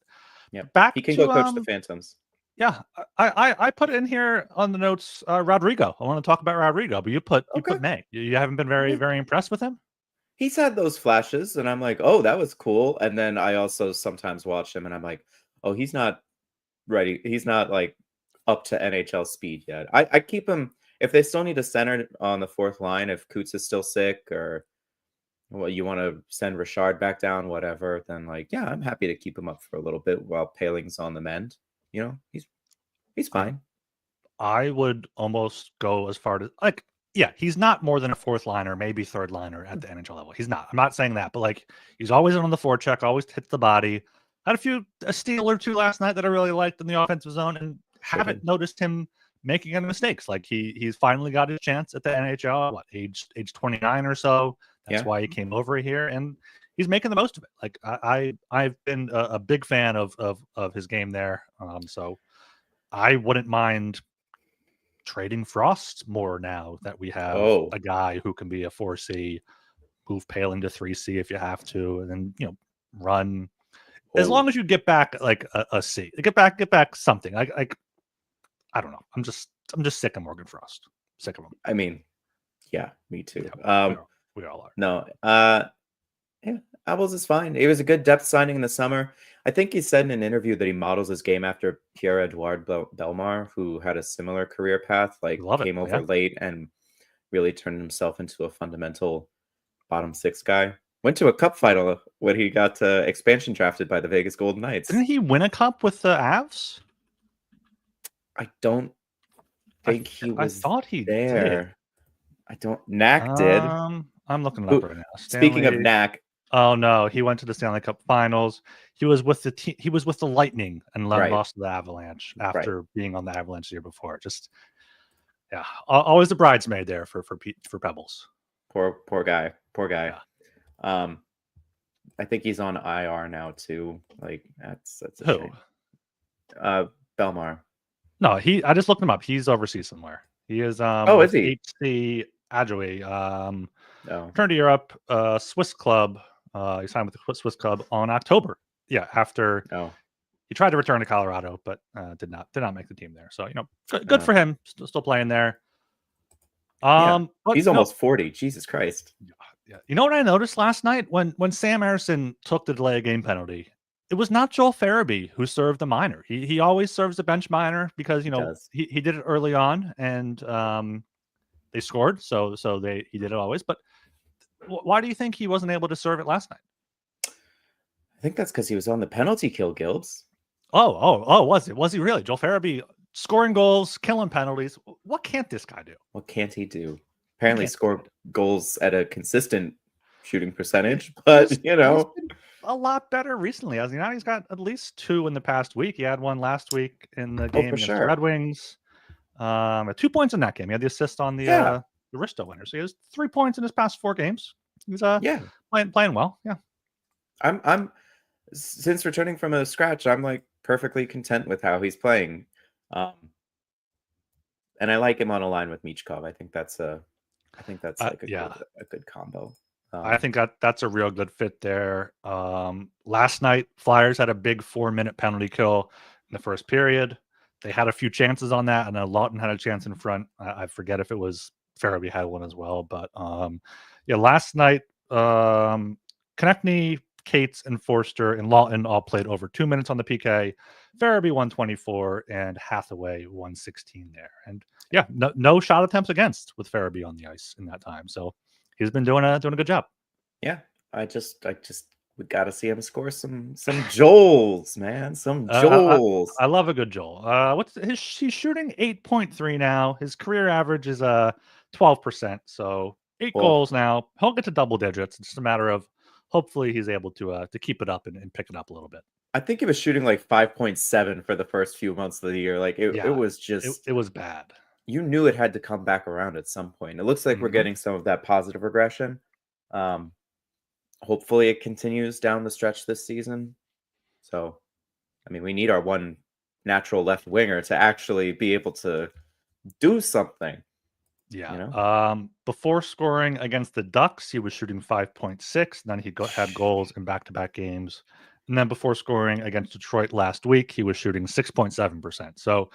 yeah, he can go coach the Phantoms. Yeah, I put in here on the notes Rodrigo. I want to talk about Rodrigo, but you put May. You haven't been very, very impressed with him? He's had those flashes, and I'm like, oh, that was cool. And then I also sometimes watch him, and I'm like, oh, he's not ready. He's not like up to NHL speed yet. I keep him if they still need a center on the 4th line, if Coots is still sick or you want to send Richard back down, whatever, then like, yeah, I'm happy to keep him up for a little bit while Paling's on the mend. You know, he's fine. I would almost go as far as he's not more than a 4th liner, maybe 3rd liner at the NHL level. He's not. I'm not saying that, but like he's always on the forecheck, always hits the body. Had a steal or 2 last night that I really liked in the offensive zone, and haven't noticed him making any mistakes. Like he's finally got his chance at the NHL, age 29 or so. That's why he came over here, and he's making the most of it. Like I've been a big fan of his game there. So I wouldn't mind trading Frost more now that we have a guy who can be a 4C, move Paling to 3C if you have to, and then you know run. As long as you get back like a C, get back something. Like I don't know. I'm just sick of Morgan Frost. Sick of him. I mean, yeah, me too. Yeah, we all are. No. Yeah, Apples is fine. He was a good depth signing in the summer. I think he said in an interview that he models his game after Pierre-Edouard Belmar, who had a similar career path, like Love it. came over Yeah. late and really turned himself into a fundamental bottom six guy. Went to a cup final when he got expansion drafted by the Vegas Golden Knights. Didn't he win a cup with the Avs? I don't think he I was thought he did. there. I don't. Knack did. I'm looking it up right now. Speaking of Stanley. Knack, Oh no, he went to the Stanley Cup Finals. He was with the team. He was with the Lightning and Right. lost to the Avalanche after being on the Avalanche the year before. Just yeah, always a bridesmaid there for Pebbles. poor guy. Yeah. I think he's on IR now too. Like that's a Who? shame. Belmar. No, I just looked him up. He's overseas somewhere. He is is he? HC Adjoy. No. Returned to Europe, Swiss club. He signed with the Swiss club on October. Yeah, after he tried to return to Colorado, but did not make the team there. So good for him. Still playing there. But he's almost 40. Jesus Christ. Yeah. You know what I noticed last night when Sam Harrison took the delay of game penalty? It was not Joel Farabee who served the minor. He always serves a bench minor because he did it early on and they scored. So he did it always. But why do you think he wasn't able to serve it last night? I think that's because he was on the penalty kill, Gilbs. Oh, was it? Was he really? Joel Farabee scoring goals, killing penalties. What can't this guy do? What can't he do? Apparently score goals at a consistent shooting percentage, but he's been a lot better recently. As now he's got at least 2 in the past week. He had one last week in the game against the Red Wings. 2 points in that game. He had the assist on the Risto winner. So he has 3 points in his past 4 games. He's playing well. Yeah. I'm since returning from a scratch, I'm like perfectly content with how he's playing. And I like him on a line with Michkov. I think that's like a good combo. I think that's a real good fit there. Last night, Flyers had a big 4-minute penalty kill in the first period. They had a few chances on that, and then Lawton had a chance in front. I forget if it was Farabee had one as well, but last night, Konechny, Cates, and Forster and Lawton all played over 2 minutes on the PK. Farabee 124 and Hathaway 116 there, and no shot attempts against with Farabee on the ice in that time. So he's been doing a good job. Yeah, I just we got to see him score some Joels, man, some Joels. I love a good Joel. He's shooting 8.3 now. His career average is 12%. So 8 goals now. He'll get to double digits. It's just a matter of hopefully he's able to keep it up and pick it up a little bit. I think he was shooting like 5.7 for the first few months of the year. Like it was just it was bad. You knew it had to come back around at some point. It looks like we're getting some of that positive regression. Hopefully it continues down the stretch this season. So, I mean, we need our one natural left winger to actually be able to do something. Yeah. Before scoring against the Ducks, he was shooting 5.6. Then he had goals in back-to-back games. And then before scoring against Detroit last week, he was shooting 6.7%. So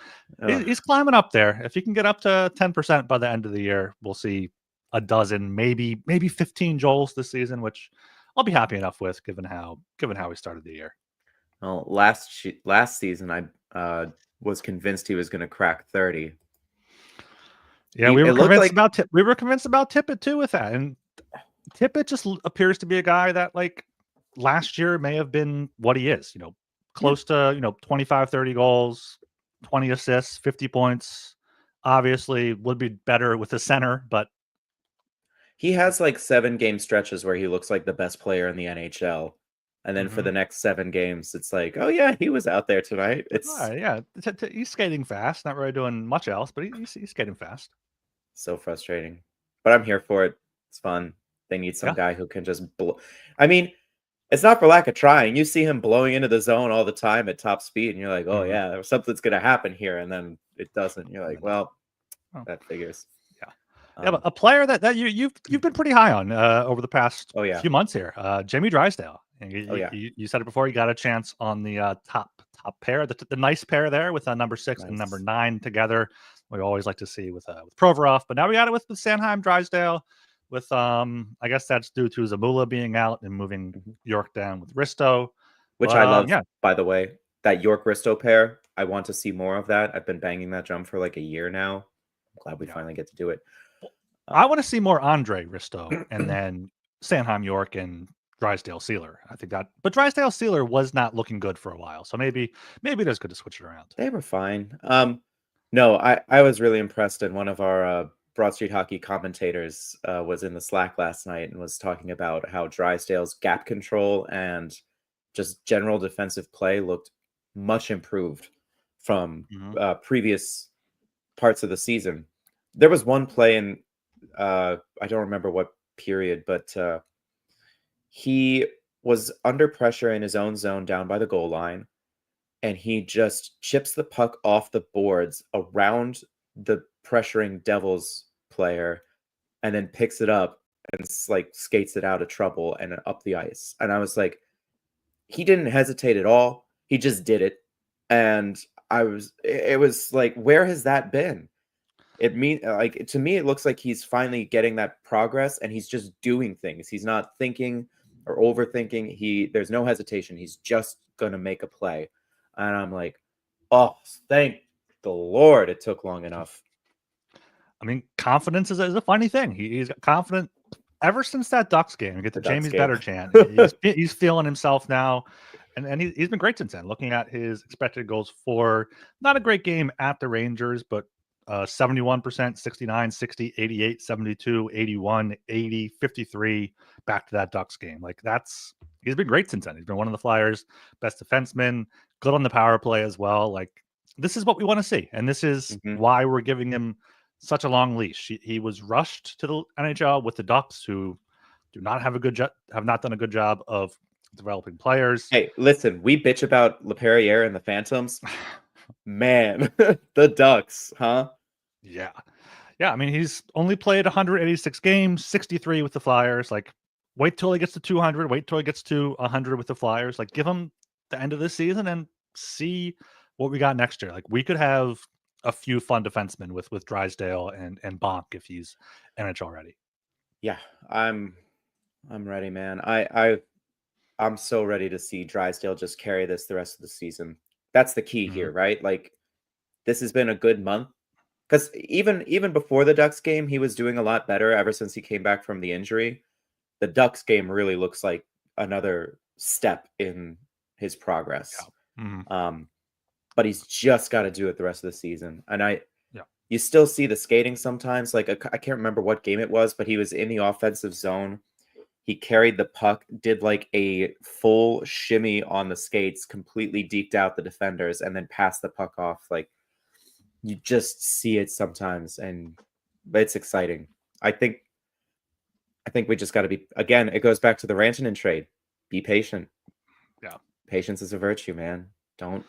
he's climbing up there. If he can get up to 10% by the end of the year, we'll see a dozen, maybe 15 Joels this season, which I'll be happy enough with given how he started the year. Well, last season, I was convinced he was going to crack 30. Yeah, we were convinced about Tippett too with that. And Tippett just appears to be a guy that like last year may have been what he is, close to, 25, 30 goals, 20 assists, 50 points. Obviously would be better with the center, but he has like 7 game stretches where he looks like the best player in the NHL. And then for the next 7 games, it's like, oh yeah, he was out there tonight. He's skating fast, not really doing much else, but he's skating fast. So frustrating, but I'm here for it. It's fun. They need some guy who can just blow. I mean, it's not for lack of trying. You see him blowing into the zone all the time at top speed, and you're like, oh yeah, something's going to happen here, and then it doesn't. You're like, well, that figures. But a player that you've been pretty high on over the past few months here, Jamie Drysdale. You said it before. You got a chance on the top pair, the nice pair there with number 6 and number 9 together. We always like to see with Provorov, but now we got it with Sanheim, Drysdale. with I guess that's due to Zamula being out and moving York down with Risto. Which But I love, yeah. by the way. That York Risto pair. I want to see more of that. I've been banging that drum for like a year now. I'm glad we finally get to do it. I want to see more Andre Risto and then Sanheim York and Drysdale Sealer. I think that, but Drysdale Sealer was not looking good for a while, so maybe it is good to switch it around. They were fine. No, I was really impressed, and one of our Broad Street Hockey commentators was in the Slack last night and was talking about how Drysdale's gap control and just general defensive play looked much improved from previous parts of the season. There was one play in I don't remember what period, but he was under pressure in his own zone down by the goal line, and he just chips the puck off the boards around the pressuring Devils player and then picks it up and like skates it out of trouble and up the ice. And I was like, he didn't hesitate at all. He just did it. And it was like, where has that been? To me, it looks like he's finally getting that progress and he's just doing things. He's not thinking or overthinking. There's no hesitation. He's just going to make a play. And I'm like, oh, thank the Lord it took long enough. I mean, confidence is a funny thing. He's got confident ever since that Ducks game. You get the Jamie's better chant. He's feeling himself now. And he's been great since then. Looking at his expected goals for, not a great game at the Rangers, but 71%, 69, 60, 88, 72, 81, 80, 53, back to that Ducks game. Like he's been great since then. He's been one of the Flyers' best defensemen, good on the power play as well. Like, this is what we want to see. And this is why we're giving him such a long leash. He was rushed to the NHL with the Ducks, who do not have have not done a good job of developing players. Hey, listen, we bitch about LaPerriere and the Phantoms. Man, the Ducks, huh? Yeah. I mean, he's only played 186 games, 63 with the Flyers. Like, wait till he gets to 200. Wait till he gets to 100 with the Flyers. Like, give him the end of this season and see what we got next year. Like, we could have a few fun defensemen with Drysdale and Bonk if he's NHL ready. Yeah, I'm ready, man. I'm so ready to see Drysdale just carry this the rest of the season. That's the key here, right? Like, this has been a good month. Because even before the Ducks game, he was doing a lot better ever since he came back from the injury. The Ducks game really looks like another step in his progress. Yeah. But he's just got to do it the rest of the season. And you still see the skating sometimes. Like, I can't remember what game it was, but he was in the offensive zone. He carried the puck, did like a full shimmy on the skates, completely deked out the defenders, and then passed the puck off. Like, you just see it sometimes, but it's exciting. I think we just got to be, again, it goes back to the Rantanen trade. Be patient. Yeah. Patience is a virtue, man. Don't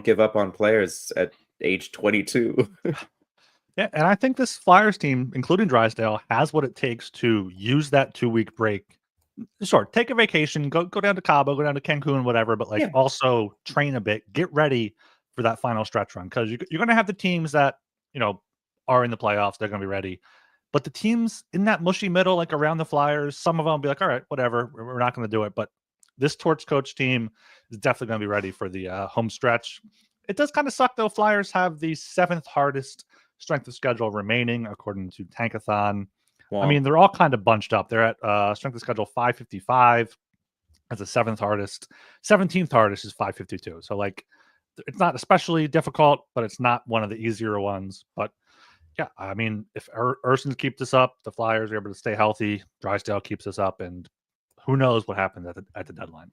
give up on players at age 22. Yeah, and I think this Flyers team, including Drysdale, has what it takes to use that 2-week break. Sure, take a vacation, go down to Cabo, go down to Cancun, whatever, but also train a bit, get ready for that final stretch run, because you're going to have the teams that are in the playoffs. They're going to be ready, but the teams in that mushy middle, like around the Flyers, some of them will be like, all right, whatever, we're not going to do it. But this Torch coach team is definitely going to be ready for the home stretch. It does kind of suck though. Flyers have the 7th hardest strength of schedule remaining, according to Tankathon. Wow. I mean, they're all kind of bunched up. They're at strength of schedule 555 as the 7th hardest. 17th hardest is 552. So, like, it's not especially difficult, but it's not one of the easier ones. But yeah, I mean, if Ursons keep this up, the Flyers are able to stay healthy. Drysdale keeps this up, and who knows what happens at the deadline.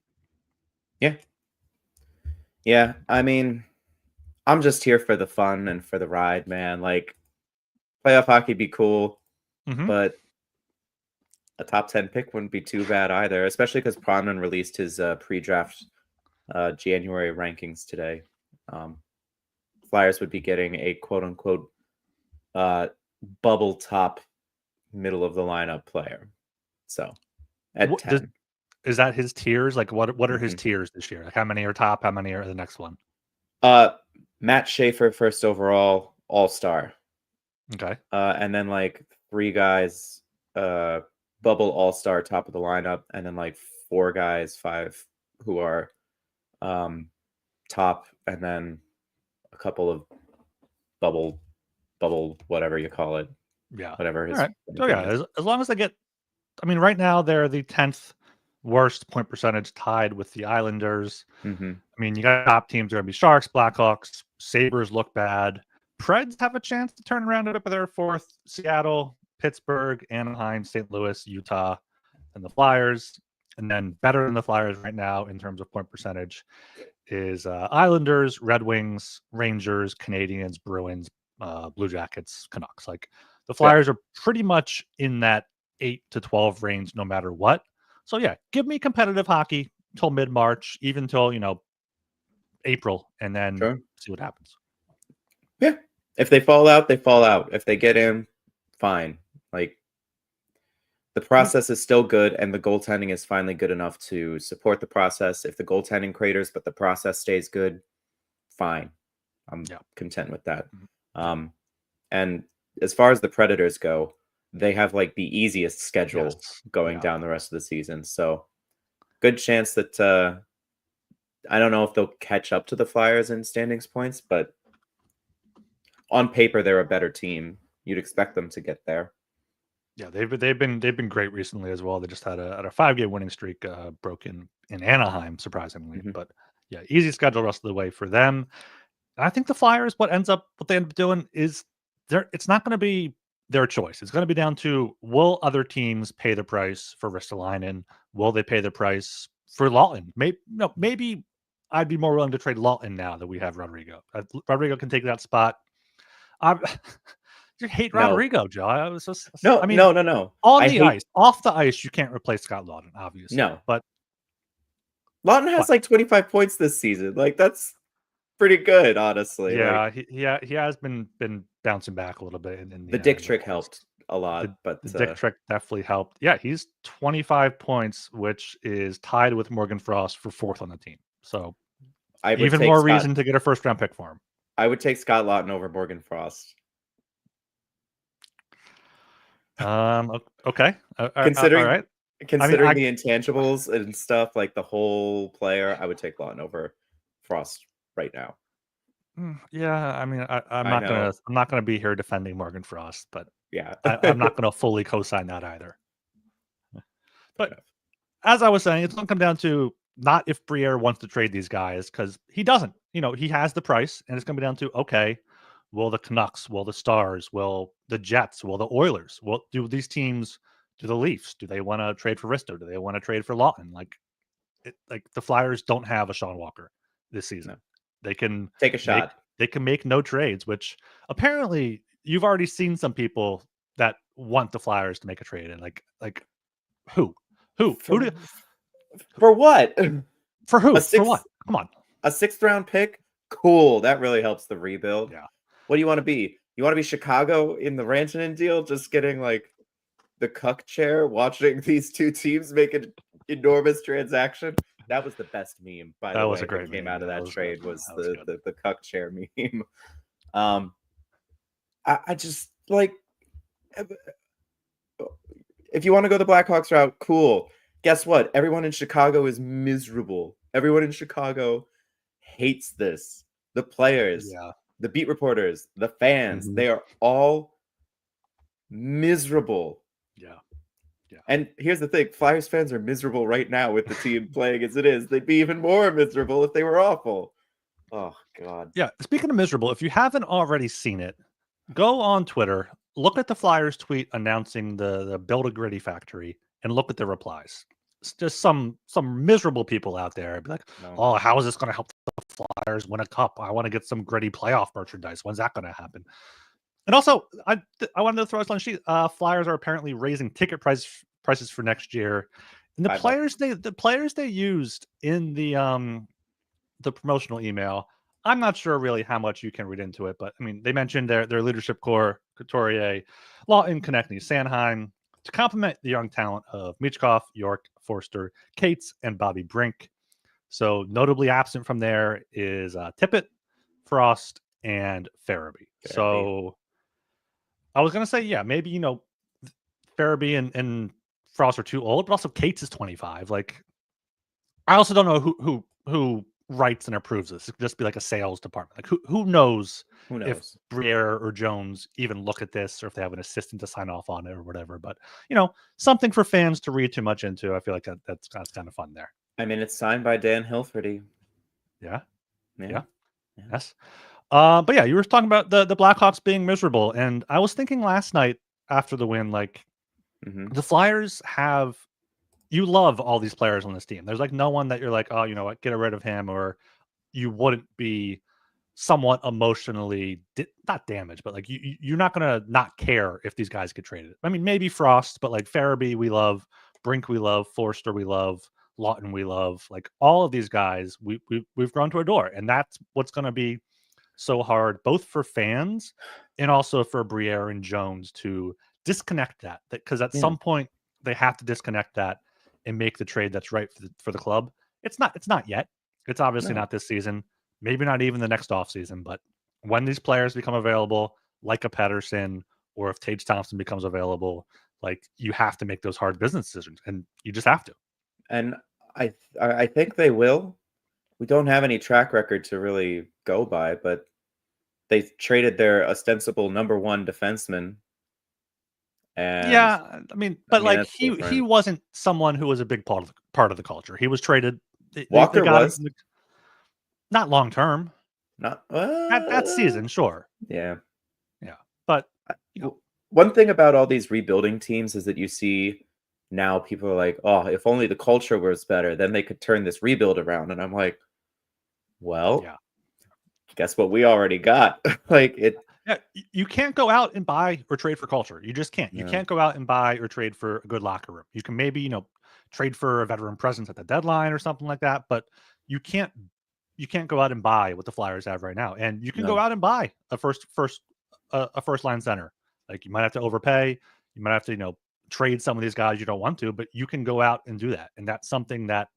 Yeah. I mean, I'm just here for the fun and for the ride, man. Like, playoff hockey be cool, but a top 10 pick wouldn't be too bad either, especially because Pronman released his pre-draft January rankings today. Flyers would be getting a quote-unquote bubble top middle of the lineup player. So at 10. Is that his tiers? Like, what are his tiers this year? Like, how many are top? How many are the next one? Matt Schaefer, first overall, all-star. Okay. And then like 3 guys, bubble all-star top of the lineup, and then like 4 guys, 5 who are top, and then a couple of bubble whatever you call it. Yeah. Whatever his All right. So thing yeah, is. as long as they get, I mean, right now they're the 10th worst point percentage, tied with the Islanders. Mm-hmm. I mean, you got top teams are going to be Sharks, Blackhawks, Sabres look bad. Preds have a chance to turn around a bit, but they're fourth. Seattle, Pittsburgh, Anaheim, St. Louis, Utah, and the Flyers. And then better than the Flyers right now in terms of point percentage is Islanders, Red Wings, Rangers, Canadians, Bruins, Blue Jackets, Canucks. Like the Flyers are pretty much in that 8 to 12 range no matter what. So yeah, give me competitive hockey till mid-March, even till, April, and then see what happens. Yeah. If they fall out, they fall out. If they get in, fine. Like the process is still good, and the goaltending is finally good enough to support the process. If the goaltending craters, but the process stays good, fine. I'm content with that. And as far as the Predators go, they have like the easiest schedule going down the rest of the season. So good chance that I don't know if they'll catch up to the Flyers in standings points, but on paper they're a better team. You'd expect them to get there. Yeah, they've been great recently as well. They just had a 5-game winning streak broken in Anaheim, surprisingly. But yeah, easy schedule rest of the way for them. And I think the Flyers, what they end up doing is it's not going to be their choice. It's going to be down to, will other teams pay the price for Ristolainen? Will they pay the price for Lawton? Maybe I'd be more willing to trade Lawton now that we have Rodrigo. Rodrigo can take that spot. You hate Rodrigo, Joe. I was just no. On the ice, off the ice, you can't replace Scott Lawton, obviously. No, but Lawton has like 25 points this season. Like that's pretty good, honestly. Yeah, he has been bouncing back a little bit. In the dick trick helped a lot, but the dick trick definitely helped. Yeah, he's 25 points, which is tied with Morgan Frost for 4th on the team. So even more reason to get a first-round pick for him. I would take Scott Lawton over Morgan Frost. Okay. Considering all right. Considering the intangibles and stuff, like the whole player, I would take Lawton over Frost right now. Yeah, I mean, I'm not gonna be here defending Morgan Frost, but yeah, I'm not gonna fully co-sign that either. But as I was saying, it's gonna come down to not if Briere wants to trade these guys, because he doesn't. He has the price, and it's gonna be down to, okay, will the Canucks, will the Stars, will the Jets, will the Oilers, will do these teams, do the Leafs, do they want to trade for Risto? Do they want to trade for Lawton? Like the Flyers don't have a Sean Walker this season. No. They can take a shot. They can make no trades, which apparently you've already seen some people that want the Flyers to make a trade. And like who? For what? For who? For what? Come on. A 6th round pick? Cool. That really helps the rebuild. Yeah. What do you want to be? You want to be Chicago in the Rantanen deal? Just getting like the cuck chair, watching these two teams make an enormous transaction? That was the best meme, by the way. That was a great meme. Came out of that trade good. was the cuck chair meme. I just like, if you want to go the Blackhawks route, cool. Guess what? Everyone in Chicago is miserable. Everyone in Chicago hates this. The players, the beat reporters, the fans, they are all miserable. Yeah. And here's the thing, Flyers fans are miserable right now with the team playing as it is. They'd be even more miserable if they were awful. Oh, God. Yeah, speaking of miserable, if you haven't already seen it, go on Twitter, look at the Flyers tweet announcing the Build a Gritty factory, and look at the replies. It's just some miserable people out there be like, oh, how is this going to help the Flyers win a cup? I want to get some gritty playoff merchandise. When's that going to happen? And also, I wanted to throw us on the sheet. Flyers are apparently raising ticket prices for next year. And the players they used in the promotional email, I'm not sure really how much you can read into it, but I mean, they mentioned their leadership core, Couturier, Lawton, Konechny, Sanheim, to complement the young talent of Michkov, York, Forster, Cates, and Bobby Brink. So notably absent from there is Tippett, Frost, and Farabee. So I was going to say, maybe, Farabee and Frost are too old, but also Cates is 25. Like, I also don't know who writes and approves this. It could just be like a sales department. Like, who knows Who if knows? Briere or Jones even look at this, or if they have an assistant to sign off on it or whatever. But something for fans to read too much into. I feel like that's kind of fun there. I mean, it's signed by Dan Hilferty. Yeah. Yeah. Yes. But yeah, you were talking about the Blackhawks being miserable, and I was thinking last night after the win, like the Flyers have. You love all these players on this team. There's like no one that you're like, oh, you know what, get rid of him, or you wouldn't be somewhat emotionally not damaged, but like you're not gonna not care if these guys get traded. I mean, maybe Frost, but like Farabee, we love, Brink, we love, Forster, we love, Lawton, we love. Like all of these guys, we've grown to adore, and that's what's gonna be so hard, both for fans and also for Briere and Jones to disconnect that because at some point they have to disconnect that and make the trade that's right for the club. It's not yet. It's obviously not this season, maybe not even the next offseason, but when these players become available, like a Pettersson, or if Tage Thompson becomes available, like you have to make those hard business decisions, and you just have to. And I think they will. We don't have any track record to really go by, but they traded their ostensible number one defenseman. And yeah, I mean, but like that's he different. wasn't someone who was a big part of the culture. He was traded. They Walker got him was not long term. not. That season, sure, Yeah. but one thing about all these rebuilding teams is that you see now people are like, oh, if only the culture was better, then they could turn this rebuild around. And I'm like, well, guess what we already got? Like it. Yeah, you can't go out and buy or trade for culture. You just can't. You can't go out and buy or trade for a good locker room. You can maybe, trade for a veteran presence at the deadline or something like that, but you can't go out and buy what the Flyers have right now. And you can go out and buy a first line center. Like you might have to overpay. You might have to, trade some of these guys you don't want to, but you can go out and do that. And that's something that,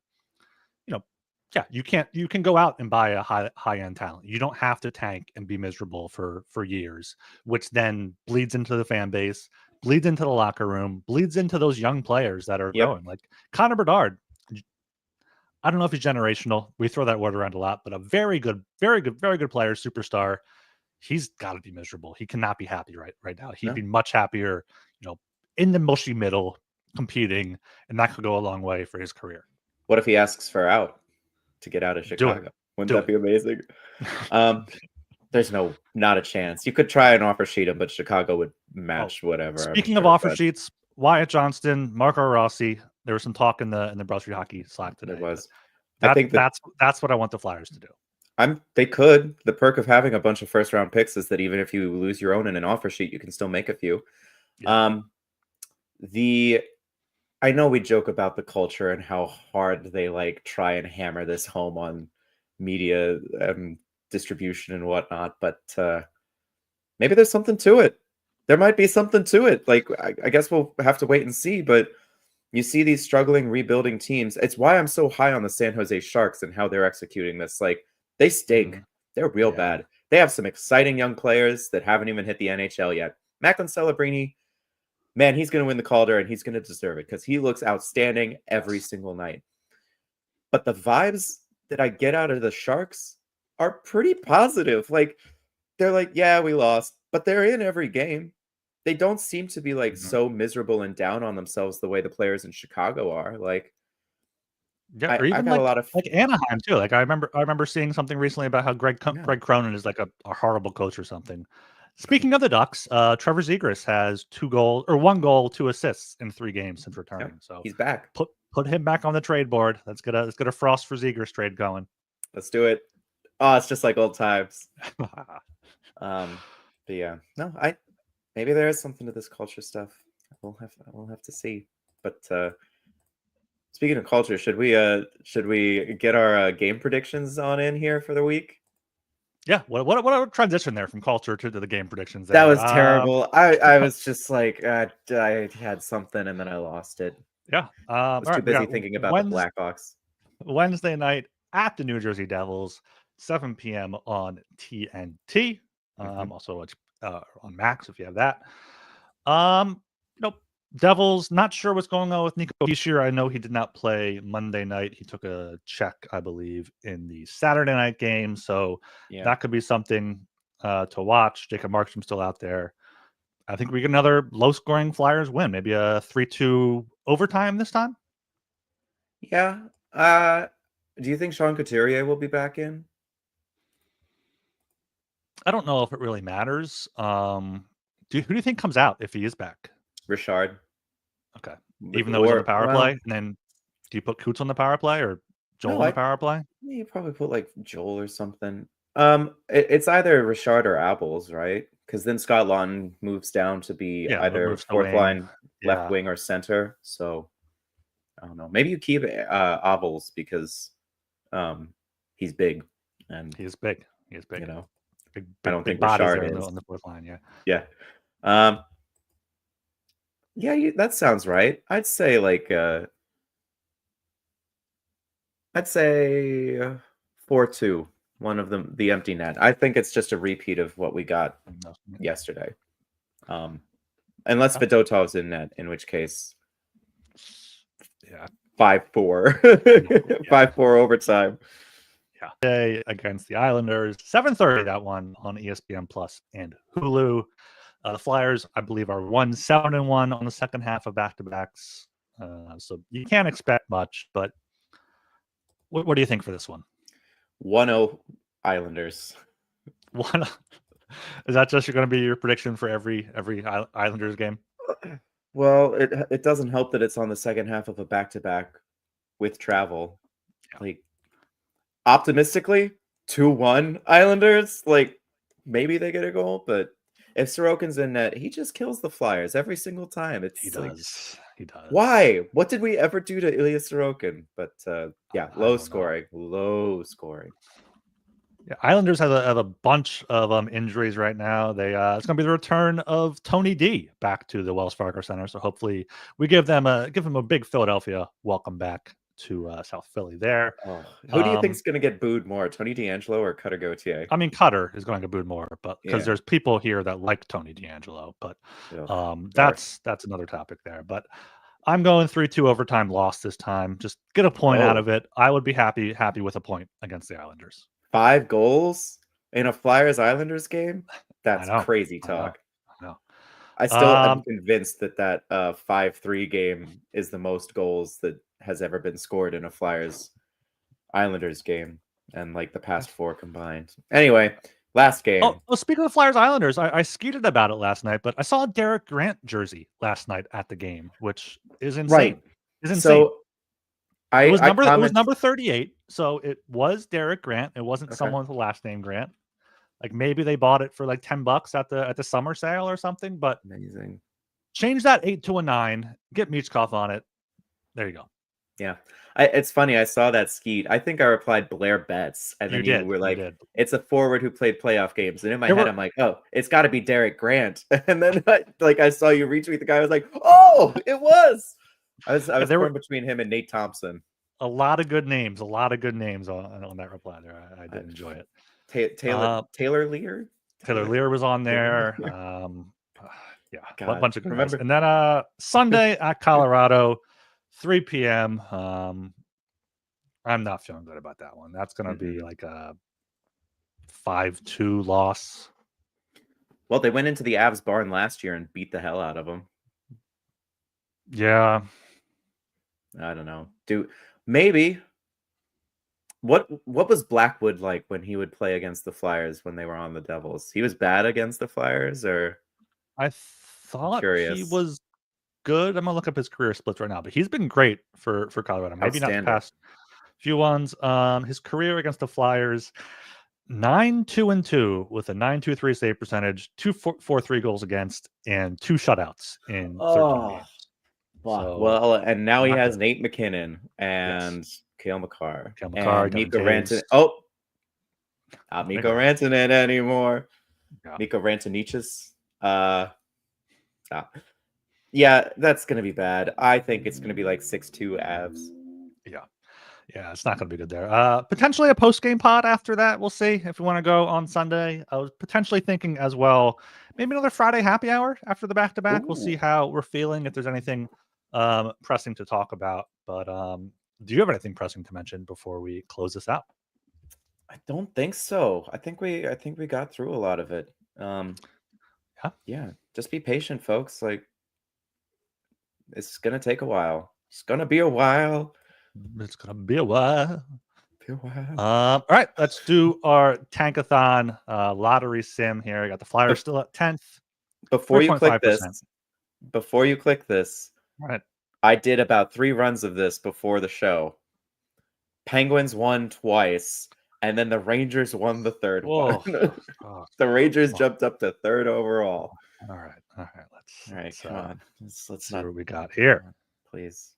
you can go out and buy a high end talent. You don't have to tank and be miserable for years, which then bleeds into the fan base, bleeds into the locker room, bleeds into those young players that are growing. Like Connor Bedard. I don't know if he's generational. We throw that word around a lot, but a very good player, superstar. He's got to be miserable. He cannot be happy right now. He'd be much happier, in the mushy middle competing, and that could go a long way for his career. What if he asks for out to get out of Chicago? Wouldn't that be amazing? There's not a chance. You could try an offer sheet him, but Chicago would match whatever. Speaking of offer sheets, Wyatt Johnston, Marco Rossi. There was some talk in the Broad Street Hockey Slack today. There was. I think that's what I want the Flyers to do. They could. The perk of having a bunch of first round picks is that even if you lose your own in an offer sheet, you can still make a few. Yeah. I know we joke about the culture and how hard they try and hammer this home on media distribution and whatnot, but maybe there's something to it. There might be something to it. Like I guess we'll have to wait and see, but you see these struggling rebuilding teams. It's why I'm so high on the San Jose Sharks and how they're executing this. Like they stink. They're real bad. They have some exciting young players that haven't even hit the NHL yet. Macklin Celebrini, man, he's going to win the Calder and he's going to deserve it because he looks outstanding every single night. But the vibes that I get out of the Sharks are pretty positive. Like they're like, yeah, we lost, but they're in every game. They don't seem to be so miserable and down on themselves the way the players in Chicago are. Like, yeah, or even I got a lot of like Anaheim too. Like I remember seeing something recently about how Greg Cronin is like a horrible coach or something. Speaking of the Ducks, Trevor Zegras has 1 goal, 2 assists in 3 games since returning. So he's back. Put him back on the trade board. Let's get a Frost for Zegras trade going. Let's do it. Oh, it's just like old times. But yeah, no, maybe there is something to this culture stuff. We'll have to see. But speaking of culture, should we get our game predictions on in here for the week? Yeah, what a transition there from culture to the game predictions. That was terrible. I was just like I had something and then I lost it. Yeah, I was too busy thinking about the Blackhawks. Wednesday night at the New Jersey Devils, 7 p.m. on TNT. Also on Max if you have that. Devils, not sure what's going on with Nico Hischier. I know he did not play Monday night. He took a check, I believe, in the Saturday night game. So that could be something to watch. Jacob Markstrom's still out there. I think we get another low-scoring Flyers win, maybe a 3-2 overtime this time. Yeah. Do you think Sean Couturier will be back in? I don't know if it really matters. Who do you think comes out if he is back? Richard. Okay. Even though he's on the power well, play? And then do you put Coots on the power play or Joel on the power play? You probably put like Joel or something. It's either Richard or Apples, right? Because then Scott Lawton moves down to be either fourth line, left wing, or center. So I don't know. Maybe you keep Apples because he's big. And he is big. He is big. You know, big I don't think bodies Richard there is on the fourth line. Yeah. Yeah. Yeah, that sounds right. I'd say like I'd say 4-2. One of them, the empty net. I think it's just a repeat of what we got yesterday. Unless Fedotov's in net, in which case, 5-4. 5-4 overtime. Yeah. Day against the Islanders, 7:30 that one on ESPN Plus and Hulu. The Flyers, I believe, are 1-7-1 on the second half of back-to-backs. So you can't expect much, but what do you think for this one? 1-0 Islanders. Is that just going to be your prediction for every Islanders game? Well, it doesn't help that it's on the second half of a back-to-back with travel. Yeah. Like, optimistically, 2-1 Islanders. Like, maybe they get a goal, but if Sorokin's in net, he just kills the Flyers every single time. He does. He does. Why? What did we ever do to Ilya Sorokin? But yeah, low scoring. Yeah, Islanders have a bunch of injuries right now. It's going to be the return of Tony D back to the Wells Fargo Center. So hopefully we give them a big Philadelphia welcome back to South Philly there. Who do you think is going to get booed more, Tony DeAngelo or Cutter Gauthier? I mean, Cutter is going to get booed more, but because there's people here that like Tony DeAngelo, but that's another topic there. But I'm going 3-2 overtime loss this time. Just get a point out of it. I would be happy with a point against the Islanders. 5 goals in a Flyers Islanders game? That's crazy talk. I know. I still am convinced that 5-3 game is the most goals that has ever been scored in a Flyers Islanders game, and like the past 4 combined. Anyway, last game. Oh, speaking of the Flyers Islanders, I skeeted about it last night, but I saw a Derek Grant jersey last night at the game, which is insane. Right. Is insane. So it was number 38, so it was Derek Grant. It wasn't someone with the last name Grant. Like maybe they bought it for like $10 at the summer sale or something. But amazing. Change that 8 to a 9. Get Michkov on it. There you go. Yeah, it's funny. I saw that skeet. I think I replied Blair Betts, and then you were like, "It's a forward who played playoff games." And in my head, I'm like, "Oh, it's got to be Derek Grant." And then I saw you retweet the guy. I was like, "Oh, it was." I was torn between him and Nate Thompson. A lot of good names. on that reply there. I did enjoy it. Taylor Lear. Taylor Lear was on there. A bunch of good ones. And then Sunday at Colorado, 3 p.m. I'm not feeling good about that one. That's going to be like a 5-2 loss. Well, they went into the Avs barn last year and beat the hell out of them. Yeah. I don't know. Maybe. What was Blackwood like when he would play against the Flyers when they were on the Devils? He was bad against the Flyers, or? I thought he was good. I'm gonna look up his career splits right now, but he's been great for Colorado. Maybe not the past few ones. His career against the Flyers, 9-2-2 with a .923 save percentage, 2.43 goals against, and 2 shutouts in 13 games. So, well, and now he has Nate McKinnon and Cale Makar and Mikko Rantanen. Oh, not Mikko Rantanen anymore. Mikko Rantanicius. Yeah, that's going to be bad. I think it's going to be like 6-2 Avs. Yeah. Yeah, it's not going to be good there. Potentially a post-game pod after that. We'll see if we want to go on Sunday. I was potentially thinking as well, maybe another Friday happy hour after the back-to-back. We'll see how we're feeling, if there's anything pressing to talk about. But do you have anything pressing to mention before we close this out? I don't think so. I think we got through a lot of it. Yeah. Just be patient, folks. Like, it's gonna take a while. It's gonna be a while. It's gonna be a while. All right, let's do our Tankathon lottery sim here. I got the Flyers still at 10th. Before you click this, right. I did about 3 runs of this before the show. Penguins won twice, and then the Rangers won the third one. The Rangers jumped up to 3rd overall. All right. Let's come on. Let's see not what we got here, please.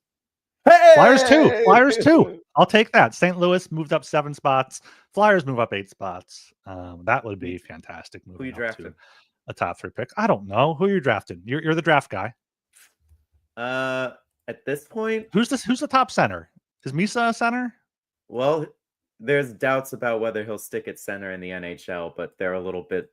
Hey! Flyers 2. I'll take that. St. Louis moved up 7 spots. Flyers move up 8 spots. That would be fantastic. Who you drafted? A top 3 pick. I don't know who you're drafting. You're the draft guy. At this point, who's the top center? Is Misa a center? Well, there's doubts about whether he'll stick at center in the NHL, but they're a little bit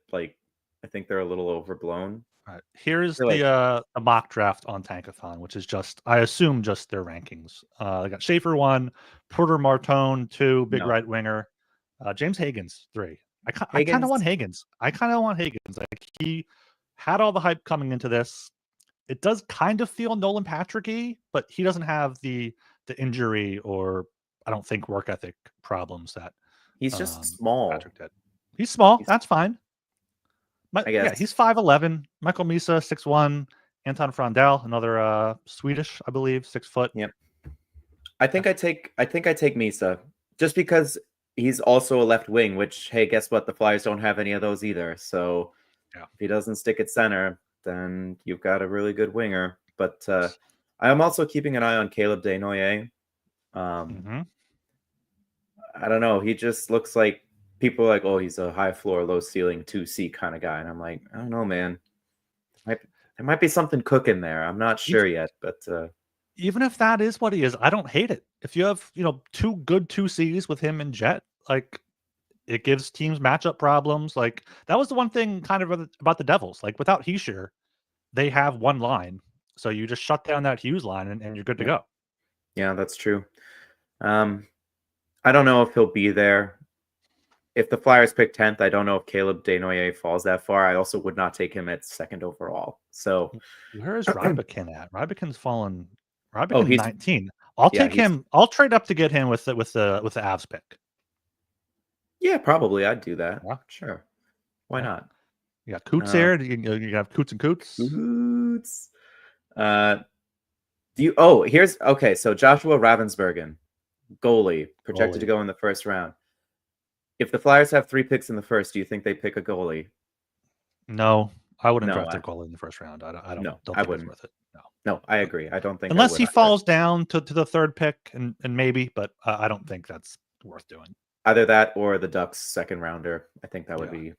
I think they're a little overblown. All right. Here's the mock draft on Tankathon, which is I assume just their rankings. They got Schaefer 1, Porter Martone 2, big right winger, James Higgins 3. I kind of want Higgins. Like, he had all the hype coming into this. It does kind of feel Nolan Patrick-y, but he doesn't have the injury or, I don't think, work ethic problems that he's just small. Patrick did. He's small. That's fine. I guess. Yeah, he's 5'11". Michael Misa 6'1". Anton Frondell, another Swedish, I believe, 6 foot. Yep. I think I take Misa just because he's also a left wing. Which, hey, guess what? The Flyers don't have any of those either. So if he doesn't stick at center, then you've got a really good winger. But I am also keeping an eye on Caleb Desnoyers. I don't know. He just looks like people are like, oh, he's a high floor, low ceiling 2C kind of guy. And I'm like, I don't know, man. There might be something cooking there. I'm not sure yet, but even if that is what he is, I don't hate it. If you have, 2 good 2Cs with him and Jet, like, it gives teams matchup problems. Like, that was the one thing kind of about the Devils. Like, without Hischier, they have one line. So you just shut down that Hughes line and you're good to go. Yeah, that's true. I don't know if he'll be there. If the Flyers pick 10th, I don't know if Caleb Desnoyers falls that far. I also would not take him at 2nd overall. So where is Rybikin at? Rybikin's fallen. Rybikin's 19. I'll take him. I'll trade up to get him with the Avs pick. Yeah, probably. I'd do that. Yeah. Sure. Why not? You got Coots here. You have Coots and Coots. So Joshua Ravensbergen, goalie, projected to go in the first round. If the Flyers have 3 picks in the first, do you think they pick a goalie? No, I wouldn't draft a goalie in the first round. I don't think it's worth it. No, I agree. I don't think unless he falls down to the 3rd pick and maybe, but I don't think that's worth doing. Either that or the Ducks 2nd rounder. I think that would be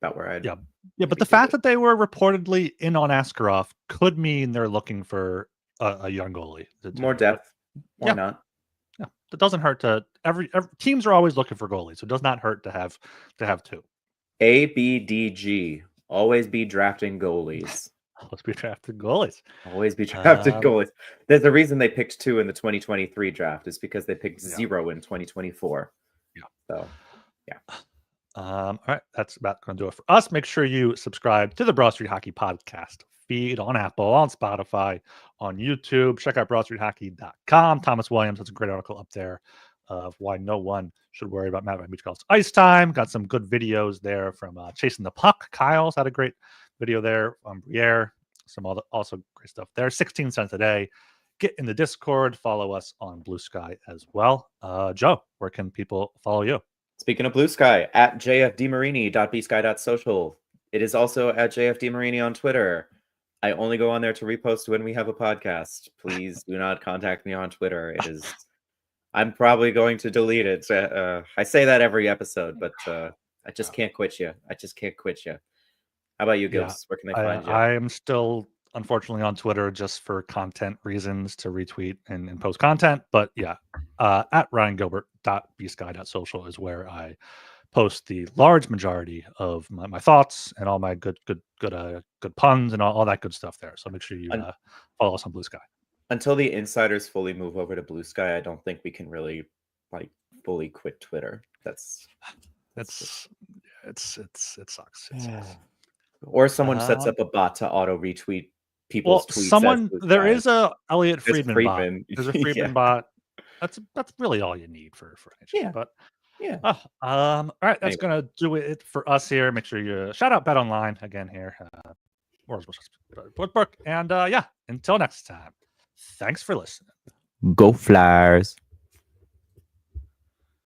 about where I'd. Yeah. But the fact that they were reportedly in on Askarov could mean they're looking for a young goalie. More depth. Why not? Yeah, it doesn't hurt to every teams are always looking for goalies, so it does not hurt to have 2. ABDG. Always be drafting goalies. Always be drafting goalies. Always be drafting goalies. There's a reason they picked 2 in the 2023 draft is because they picked 0 in 2024. Yeah. So, yeah. All right, that's about going to do it for us. Make sure you subscribe to the Broad Street Hockey Podcast feed on Apple, on Spotify, on YouTube. Check out BroadStreetHockey.com. Thomas Williams has a great article up there of why no one should worry about Maverick Beach Golf's ice time. Got some good videos there from Chasing the Puck. Kyle's had a great video there on Briere. Some also great stuff there. 16 cents a day. Get in the Discord. Follow us on Blue Sky as well. Joe, where can people follow you? Speaking of Blue Sky, at jfdmarini.bsky.social. It is also at jfdmarini on Twitter. I only go on there to repost when we have a podcast. Please do not contact me on Twitter. I'm probably going to delete it. I say that every episode, but I just can't quit you. How about you, Gilbs? Where can they find you? I am still unfortunately, on Twitter just for content reasons to retweet and post content. But yeah, at RyanGilbert.bsky.social is where I post the large majority of my thoughts and all my good puns and all that good stuff there. So make sure you follow us on Blue Sky. Until the insiders fully move over to Blue Sky, I don't think we can really like fully quit Twitter. It sucks. Or someone sets up a bot to auto retweet people's tweets. There is a Elliot Friedman bot. Friedman. There's a Friedman bot. That's really all you need for anything. Yeah. But yeah. All right, that's gonna do it for us here. Make sure you shout out Bet Online again here. Sportsbook. And yeah, until next time. Thanks for listening. Go Flyers.